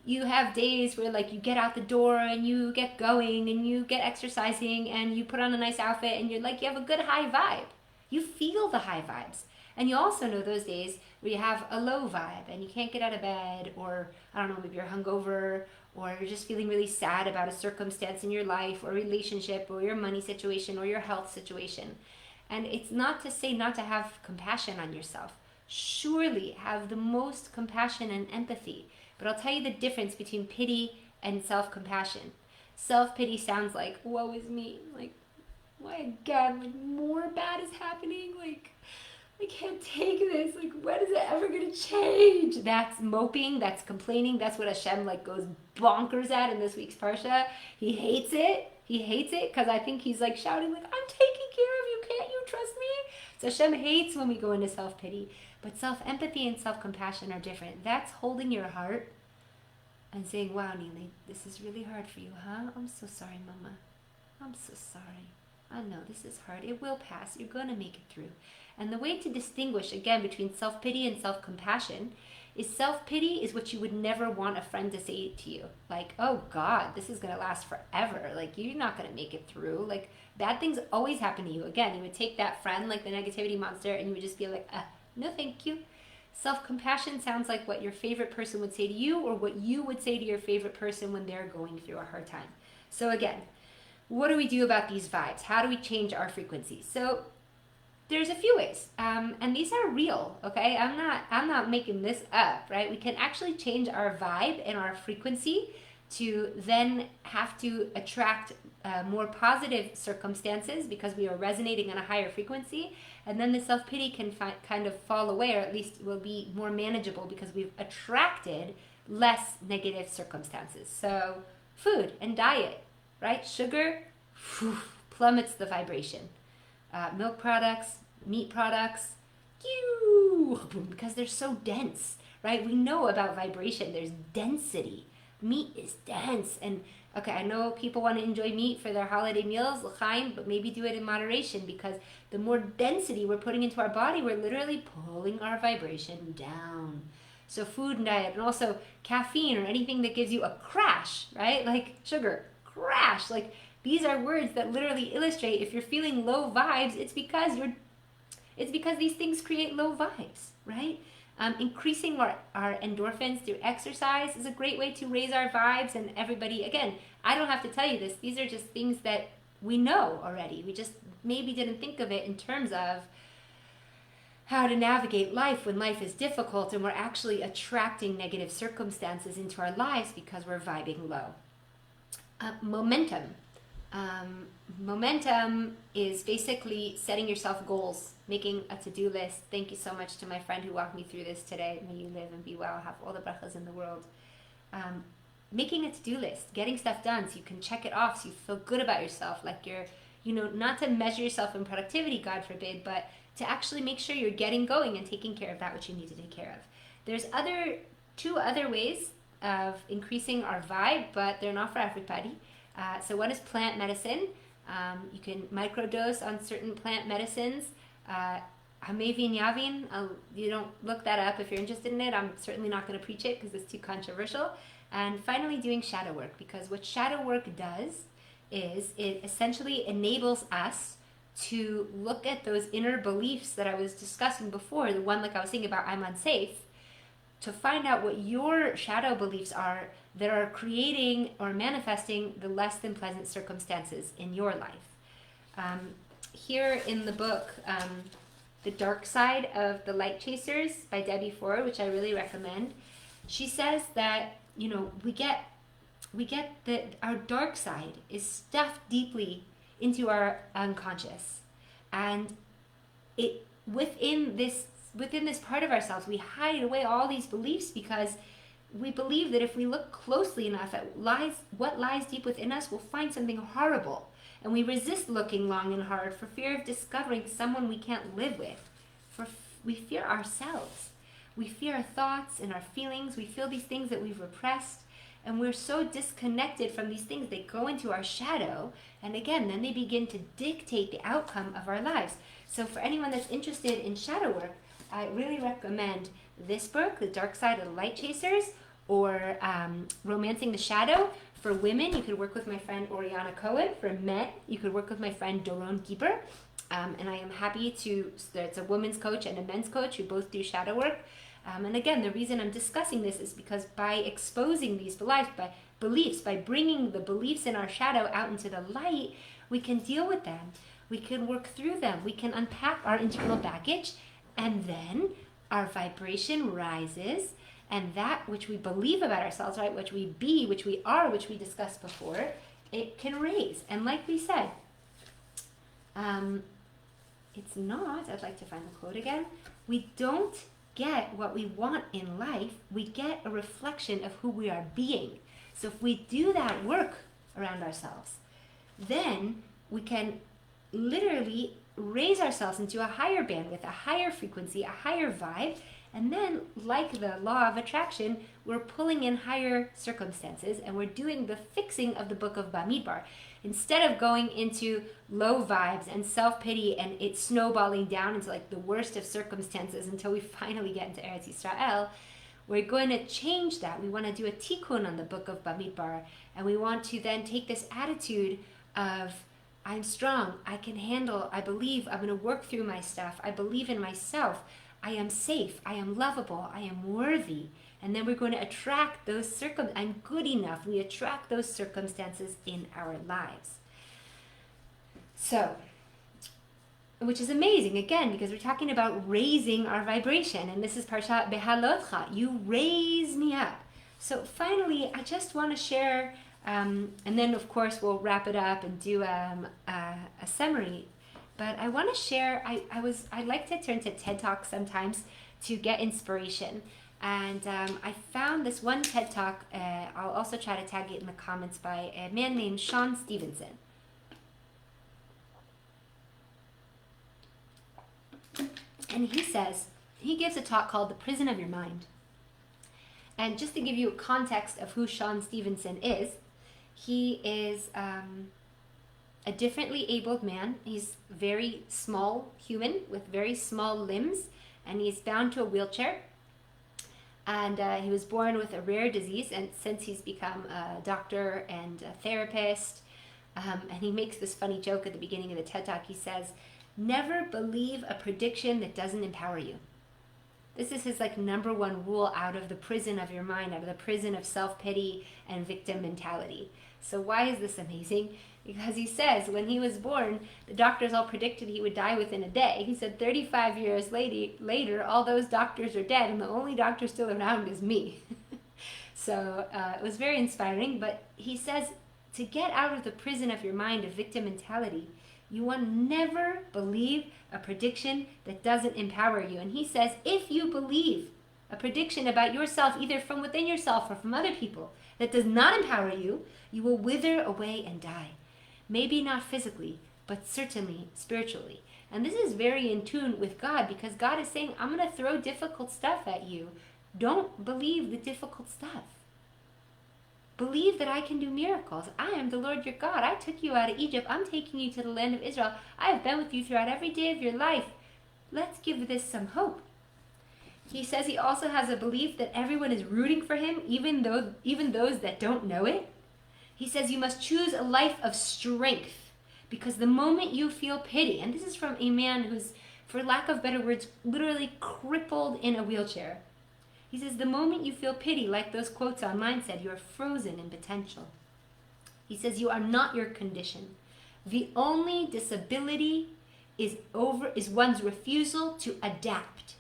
you have days where like you get out the door and you get going and you get exercising and you put on a nice outfit and you're like, you have a good high vibe. You feel the high vibes. And you also know those days where you have a low vibe and you can't get out of bed, or I don't know, maybe you're hungover, or you're just feeling really sad about a circumstance in your life or relationship or your money situation or your health situation. And it's not to say not to have compassion on yourself. Surely have the most compassion and empathy. But I'll tell you the difference between pity and self-compassion. Self-pity sounds like, woe is me. Like, why again? Like, more bad is happening. Like, I can't take this. Like, when is it ever going to change? That's moping. That's complaining. That's what Hashem like goes bonkers at in this week's Parsha. He hates it. He hates it because I think he's like shouting like, I'm taking care of you. Can't you trust me? So Hashem hates when we go into self-pity. But self-empathy and self-compassion are different. That's holding your heart and saying, wow, Nili, this is really hard for you, huh? I'm so sorry, Mama. I'm so sorry. I know this is hard. It will pass. You're going to make it through. And the way to distinguish, again, between self-pity and self-compassion is self-pity is what you would never want a friend to say to you. Like, oh God, this is going to last forever. Like, you're not going to make it through. Like, bad things always happen to you. Again, you would take that friend, like the negativity monster, and you would just be like, no thank you. Self-compassion sounds like what your favorite person would say to you, or what you would say to your favorite person when they're going through a hard time. So again, what do we do about these vibes? How do we change our frequency? So there's a few ways, and these are real. Okay, I'm not making this up, right? We can actually change our vibe and our frequency to then have to attract more positive circumstances because we are resonating on a higher frequency, and then the self-pity can kind of fall away, or at least will be more manageable because we've attracted less negative circumstances. So food and diet, right? Sugar plummets the vibration. Milk products, meat products, because they're so dense, right? We know about vibration. There's density. Meat is dense. And okay, I know people want to enjoy meat for their holiday meals, l'chaim, but maybe do it in moderation, because the more density we're putting into our body, we're literally pulling our vibration down. So food and diet, and also caffeine or anything that gives you a crash, right? Like sugar, crash. Like, these are words that literally illustrate if you're feeling low vibes, it's because these things create low vibes, right? Increasing our endorphins through exercise is a great way to raise our vibes. And everybody, again, I don't have to tell you this. These are just things that we know already. We just maybe didn't think of it in terms of how to navigate life when life is difficult and we're actually attracting negative circumstances into our lives because we're vibing low. Momentum. Momentum is basically setting yourself goals, making a to-do list. Thank you so much to my friend who walked me through this today. May you live and be well, have all the brachas in the world. Making a to-do list, getting stuff done so you can check it off, so you feel good about yourself, like you're, not to measure yourself in productivity, God forbid, but to actually make sure you're getting going and taking care of that which you need to take care of. There's two other ways of increasing our vibe, but they're not for everybody. So one is plant medicine. You can microdose on certain plant medicines. Hamevin Yavin, you don't look that up if you're interested in it. I'm certainly not going to preach it because it's too controversial. And finally, doing shadow work, because what shadow work does is it essentially enables us to look at those inner beliefs that I was discussing before, the one like I was saying about I'm unsafe, to find out what your shadow beliefs are that are creating or manifesting the less than pleasant circumstances in your life. Here in the book, The Dark Side of the Light Chasers by Debbie Ford, which I really recommend, she says that, we get that our dark side is stuffed deeply into our unconscious. And within this part of ourselves, we hide away all these beliefs because we believe that if we look closely enough at what lies deep within us, we'll find something horrible. And we resist looking long and hard for fear of discovering someone we can't live with. We fear ourselves. We fear our thoughts and our feelings. We feel these things that we've repressed. And we're so disconnected from these things, they go into our shadow. And again, then they begin to dictate the outcome of our lives. So for anyone that's interested in shadow work, I really recommend this book, The Dark Side of the Light Chasers, or Romancing the Shadow. For women, you could work with my friend Oriana Cohen. For men, you could work with my friend Doron Giber. And I am happy it's a women's coach and a men's coach who both do shadow work. And again, the reason I'm discussing this is because by exposing these beliefs, by bringing the beliefs in our shadow out into the light, we can deal with them. We can work through them. We can unpack our internal baggage, and then our vibration rises, and that which we believe about ourselves, right, which we be, which we are, which we discussed before, it can raise. And like we said, it's not, I'd like to find the quote again, we don't get what we want in life, we get a reflection of who we are being. So if we do that work around ourselves, then we can literally raise ourselves into a higher bandwidth, a higher frequency, a higher vibe, And then, like the law of attraction, we're pulling in higher circumstances and we're doing the fixing of the book of Bamidbar. Instead of going into low vibes and self-pity and it snowballing down into like the worst of circumstances until we finally get into Eretz Yisrael, we're going to change that. We want to do a tikkun on the book of Bamidbar, and we want to then take this attitude of, I'm strong, I can handle, I believe, I'm going to work through my stuff, I believe in myself, I am safe, I am lovable, I am worthy. And then we're going to attract those I'm good enough. We attract those circumstances in our lives. So, which is amazing, again, because we're talking about raising our vibration. And this is Parshat Beha'alotcha. You raise me up. So finally, I just want to share, and then of course we'll wrap it up and do a summary. But I want to share, I like to turn to TED Talks sometimes to get inspiration. And I found this one TED Talk, I'll also try to tag it in the comments, by a man named Sean Stevenson. And he gives a talk called The Prison of Your Mind. And just to give you a context of who Sean Stevenson is, he is a differently abled man. He's very small human with very small limbs, and he's bound to a wheelchair. And he was born with a rare disease, and since he's become a doctor and a therapist, and he makes this funny joke at the beginning of the TED Talk. He says, never believe a prediction that doesn't empower you. This is his number one rule out of the prison of your mind, out of the prison of self-pity and victim mentality. So why is this amazing? Because he says when he was born, the doctors all predicted he would die within a day. He said 35 years later, all those doctors are dead, and the only doctor still around is me. So it was very inspiring. But he says to get out of the prison of your mind of victim mentality, you want to never believe a prediction that doesn't empower you. And he says if you believe a prediction about yourself, either from within yourself or from other people, that does not empower you, you will wither away and die. Maybe not physically, but certainly spiritually. And this is very in tune with God, because God is saying, I'm going to throw difficult stuff at you. Don't believe the difficult stuff. Believe that I can do miracles. I am the Lord your God. I took you out of Egypt. I'm taking you to the land of Israel. I have been with you throughout every day of your life. Let's give this some hope. He says he also has a belief that everyone is rooting for him, even those that don't know it. He says you must choose a life of strength, because the moment you feel pity, and this is from a man who's, for lack of better words, literally crippled in a wheelchair. He says the moment you feel pity, like those quotes online said, you are frozen in potential. He says you are not your condition. The only disability is one's refusal to adapt.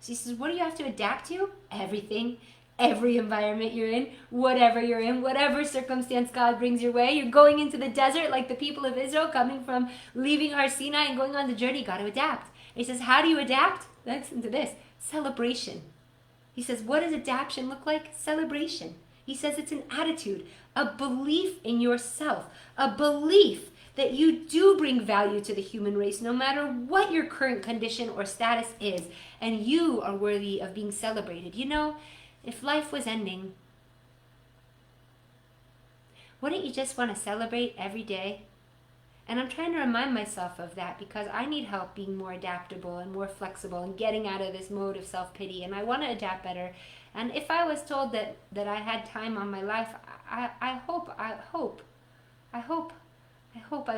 So he says, what do you have to adapt to? Everything. Every environment you're in, whatever circumstance God brings your way. You're going into the desert like the people of Israel, coming from leaving Har Sinai and going on the journey. You got to adapt. And he says, how do you adapt? Listen to this. Celebration. He says, what does adaptation look like? Celebration. He says it's an attitude, a belief in yourself, a belief that you do bring value to the human race, no matter what your current condition or status is, and you are worthy of being celebrated. You know, if life was ending, wouldn't you just want to celebrate every day? And I'm trying to remind myself of that, because I need help being more adaptable and more flexible and getting out of this mode of self-pity, and I want to adapt better. And if I was told that I had time on my life, I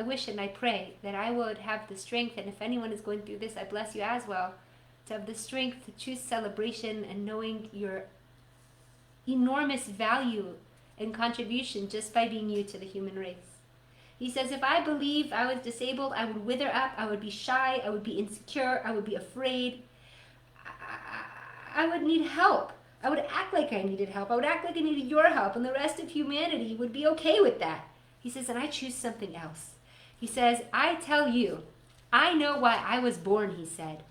wish and I pray that I would have the strength, and if anyone is going through this, I bless you as well, to have the strength to choose celebration and knowing your enormous value and contribution just by being you to the human race. He says, if I believed I was disabled, I would wither up, I would be shy, I would be insecure, I would be afraid. I would need help. I would act like I needed help. I would act like I needed your help, and the rest of humanity would be okay with that. He says, and I choose something else. He says, I tell you, I know why I was born, he said.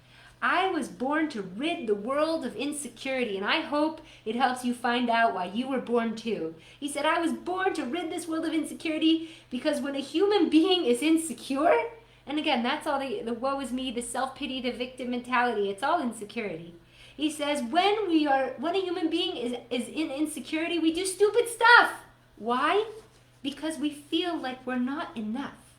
I was born to rid the world of insecurity, and I hope it helps you find out why you were born too. He said, I was born to rid this world of insecurity, because when a human being is insecure, and again, that's all the woe is me, the self-pity, the victim mentality, it's all insecurity. He says when a human being is in insecurity, we do stupid stuff. Why? Because we feel like we're not enough.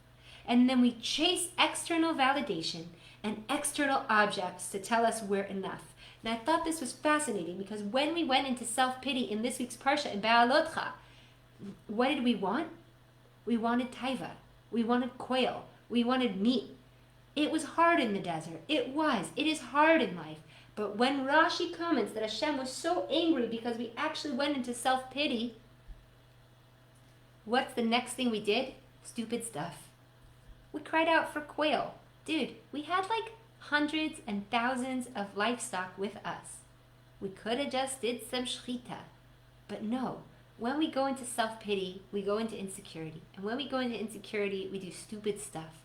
And then we chase external validation and external objects to tell us we're enough. And I thought this was fascinating because when we went into self-pity in this week's Parsha in Beha'alotcha, what did we want? We wanted taiva. We wanted quail. We wanted meat. It was hard in the desert. It is hard in life. But when Rashi comments that Hashem was so angry because we actually went into self-pity, what's the next thing we did? Stupid stuff. We cried out for quail. Dude, we had like hundreds and thousands of livestock with us. We could have just did some shechita. But no, when we go into self-pity, we go into insecurity. And when we go into insecurity, we do stupid stuff.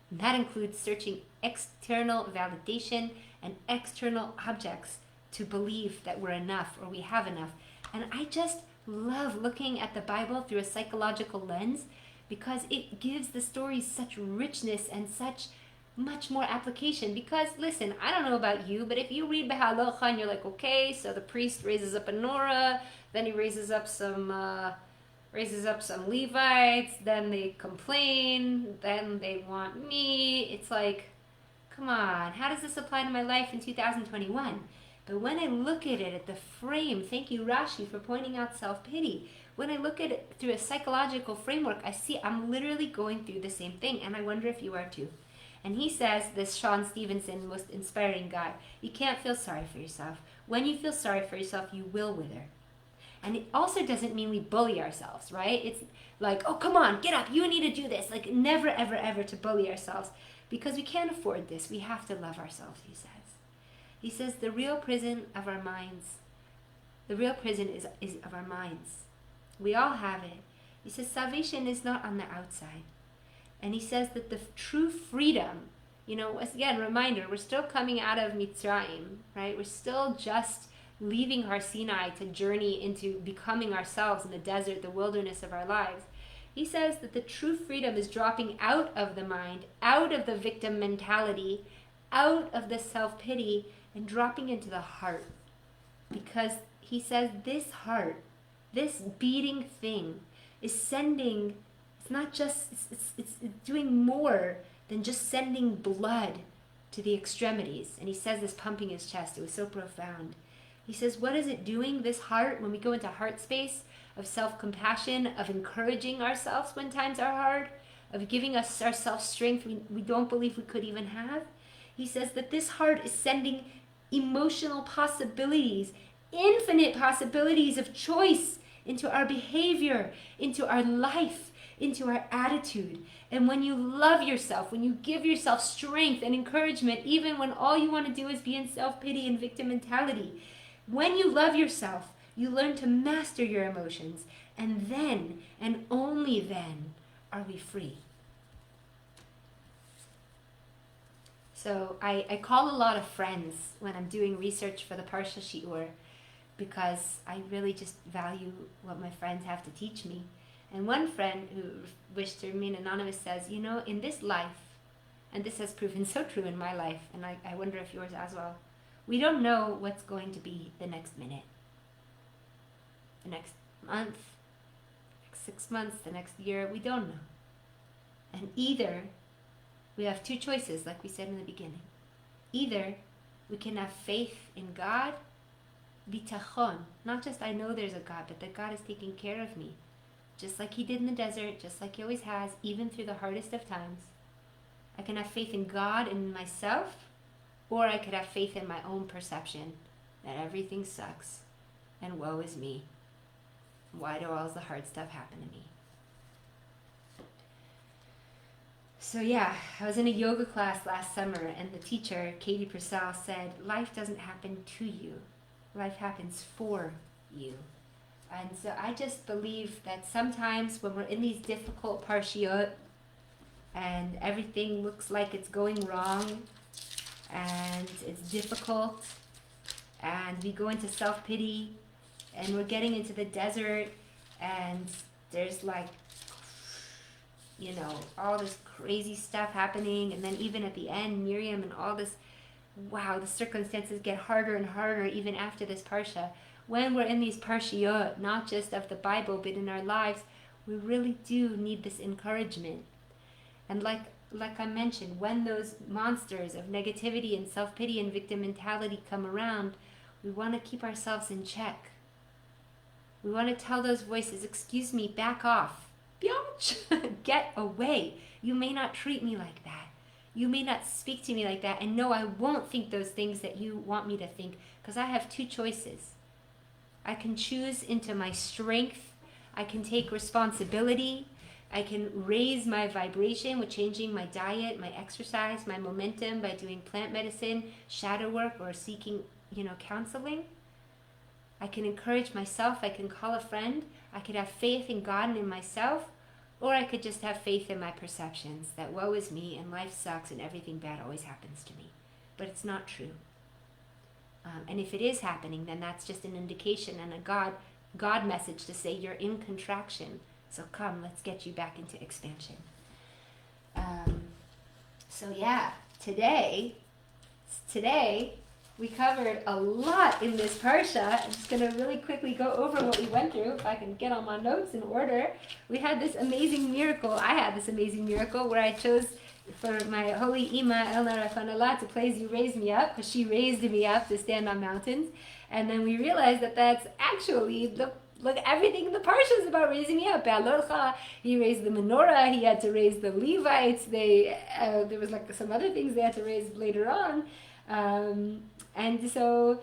And that includes searching external validation and external objects to believe that we're enough or we have enough. And I just love looking at the Bible through a psychological lens because it gives the stories such richness and such much more application. Because listen, I don't know about you, but if you read Beha'alotcha and you're like, okay, so the priest raises up a Norah, then he raises up some Levites, then they complain, then they want me. It's like, come on, how does this apply to my life in 2021? But when I look at it at the frame, thank you Rashi for pointing out self-pity. When I look at it through a psychological framework, I see I'm literally going through the same thing, and I wonder if you are too. And he says, this Sean Stevenson, most inspiring guy, you can't feel sorry for yourself. When you feel sorry for yourself, you will wither. And it also doesn't mean we bully ourselves, right? It's like, oh, come on, get up, you need to do this. Like, never, ever, ever to bully ourselves because we can't afford this. We have to love ourselves, he says. He says the real prison of our minds, is of our minds. We all have it. He says salvation is not on the outside. And he says that the true freedom, again, reminder, we're still coming out of Mitzrayim, right? We're still just leaving Har Sinai to journey into becoming ourselves in the desert, the wilderness of our lives. He says that the true freedom is dropping out of the mind, out of the victim mentality, out of the self-pity, and dropping into the heart. Because he says this heart, this beating thing, is sending, it's not just, it's doing more than just sending blood to the extremities. And he says this pumping his chest. It was so profound. He says, what is it doing, this heart, when we go into heart space of self-compassion, of encouraging ourselves when times are hard, of giving us ourselves strength we don't believe we could even have? He says that this heart is sending emotional possibilities, infinite possibilities of choice into our behavior, into our life, into our attitude. And when you love yourself, when you give yourself strength and encouragement, even when all you want to do is be in self-pity and victim mentality, when you love yourself, you learn to master your emotions, and then, and only then, are we free. So I call a lot of friends when I'm doing research for the Parsha Shiur because I really just value what my friends have to teach me. And one friend who wished to remain anonymous says, in this life, and this has proven so true in my life, and I wonder if yours as well, we don't know what's going to be the next minute, the next month, the next 6 months, the next year. We don't know. And either we have two choices, like we said in the beginning. Either we can have faith in God, bitachon, not just I know there's a God, but that God is taking care of me, just like he did in the desert, just like he always has, even through the hardest of times. I can have faith in God and in myself, or I could have faith in my own perception that everything sucks and woe is me. Why do all the hard stuff happen to me? So yeah, I was in a yoga class last summer and the teacher, Katie Purcell, said, life doesn't happen to you. Life happens for you. And so I just believe that sometimes when we're in these difficult parshiot and everything looks like it's going wrong and it's difficult and we go into self-pity and we're getting into the desert and there's like, all this crazy stuff happening, and then even at the end, Miriam and all this wow, the circumstances get harder and harder even after this parsha. When we're in these parshiyot, not just of the Bible, but in our lives, we really do need this encouragement. And like I mentioned, when those monsters of negativity and self-pity and victim mentality come around, we want to keep ourselves in check. We want to tell those voices, excuse me, back off. Get away. You may not treat me like that. You may not speak to me like that. And no, I won't think those things that you want me to think, because I have two choices. I can choose into my strength. I can take responsibility. I can raise my vibration with changing my diet, my exercise, my momentum by doing plant medicine, shadow work, or seeking, counseling. I can encourage myself. I can call a friend. I could have faith in God and in myself. Or I could just have faith in my perceptions that woe is me and life sucks and everything bad always happens to me. But it's not true. And if it is happening, then that's just an indication and a God message to say you're in contraction. So come, let's get you back into expansion. Today we covered a lot in this parsha. I'm just going to really quickly go over what we went through, if I can get all my notes in order. We had this amazing miracle. I had this amazing miracle where I chose for my holy Ima, Elna Rafanallah, to play You Raise Me Up, because she raised me up to stand on mountains. And then we realized that that's actually everything the parsha is about raising me up. Beha'alotcha, he raised the menorah, he had to raise the Levites, there was some other things they had to raise later on. So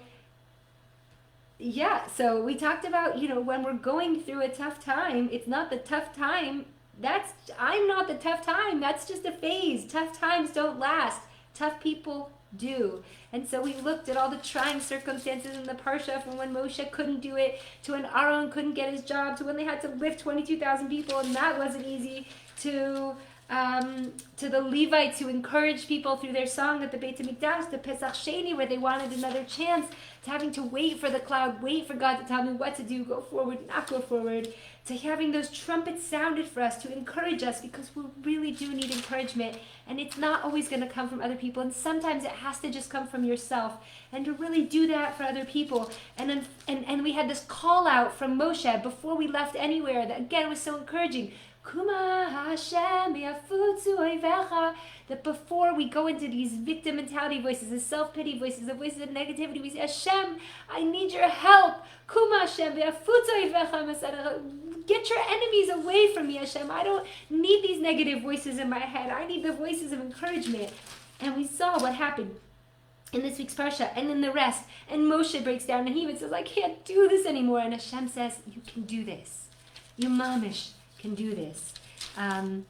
we talked about, when we're going through a tough time, it's not the tough time. I'm not the tough time. That's just a phase. Tough times don't last. Tough people do. And so we looked at all the trying circumstances in the parsha, from when Moshe couldn't do it, to when Aaron couldn't get his job, to when they had to lift 22,000 people, and that wasn't easy, to the Levites who encouraged people through their song at the Beit HaMikdash, to Pesach Sheni, where they wanted another chance, to having to wait for the cloud, wait for God to tell me what to do, go forward, not go forward, to having those trumpets sounded for us to encourage us, because we really do need encouragement, and it's not always going to come from other people, and sometimes it has to just come from yourself, and to really do that for other people. And we had this call out from Moshe before we left anywhere that again was so encouraging. Kuma Hashem yafutzu oivecha. That before we go into these victim mentality voices, the self-pity voices, the voices of negativity, we say, Hashem, I need your help. Kuma Hashem yafutzu oivecha. Get your enemies away from me, Hashem. I don't need these negative voices in my head. I need the voices of encouragement. And we saw what happened in this week's parsha and in the rest. And Moshe breaks down and he even says, I can't do this anymore. And Hashem says, you can do this. You mamish can do this. And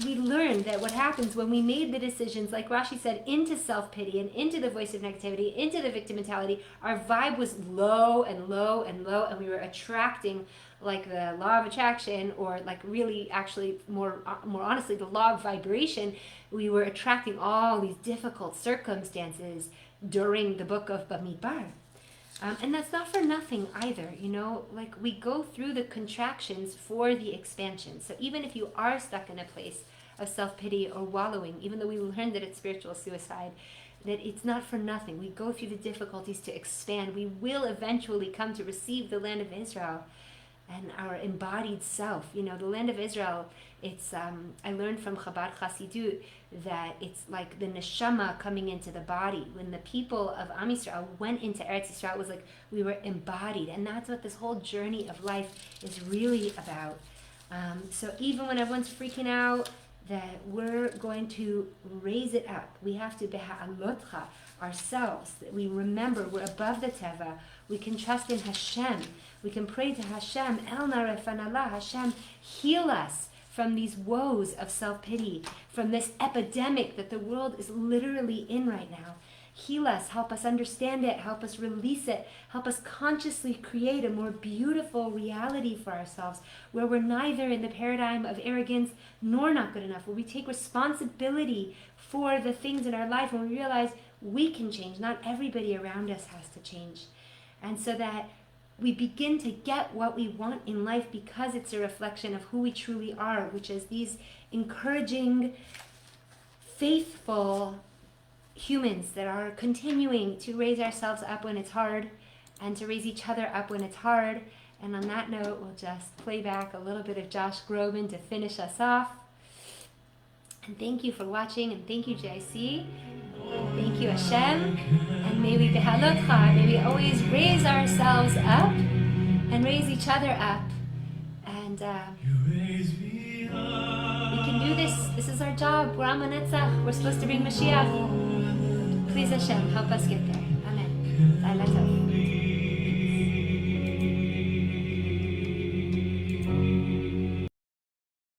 we learned that what happens when we made the decisions, like Rashi said, into self-pity and into the voice of negativity, into the victim mentality, our vibe was low and low and low, and we were attracting, like the law of attraction, or like really actually more honestly, the law of vibration. We were attracting all these difficult circumstances during the book of Bamidbar. And that's not for nothing either, like we go through the contractions for the expansion. So even if you are stuck in a place of self-pity or wallowing, even though we learned that it's spiritual suicide, that it's not for nothing. We go through the difficulties to expand. We will eventually come to receive the land of Israel and our embodied self. The land of Israel, it's, I learned from Chabad Chassidut that it's like the neshama coming into the body. When the people of Am Yisrael went into Eretz Yisrael, it was like we were embodied. And that's what this whole journey of life is really about. So even when everyone's freaking out, that we're going to raise it up. We have to Beha'alotcha ourselves, that we remember we're above the Teva. We can trust in Hashem. We can pray to Hashem, El Narefanallah, Hashem, heal us from these woes of self-pity, from this epidemic that the world is literally in right now. Heal us, help us understand it, help us release it, help us consciously create a more beautiful reality for ourselves, where we're neither in the paradigm of arrogance nor not good enough, where we take responsibility for the things in our life, and we realize we can change, not everybody around us has to change. And so that we begin to get what we want in life, because it's a reflection of who we truly are, which is these encouraging, faithful, humans that are continuing to raise ourselves up when it's hard and to raise each other up when it's hard. And on that note, we'll just play back a little bit of Josh Groban to finish us off. And thank you for watching, and thank you, JIC. Thank you, Hashem. And may we Beha'alotcha, may we always raise ourselves up and raise each other up. And we can do this. This is our job. We're Am HaNetzach. We're supposed to bring Mashiach. Please, Hashem, help us get there. Amen.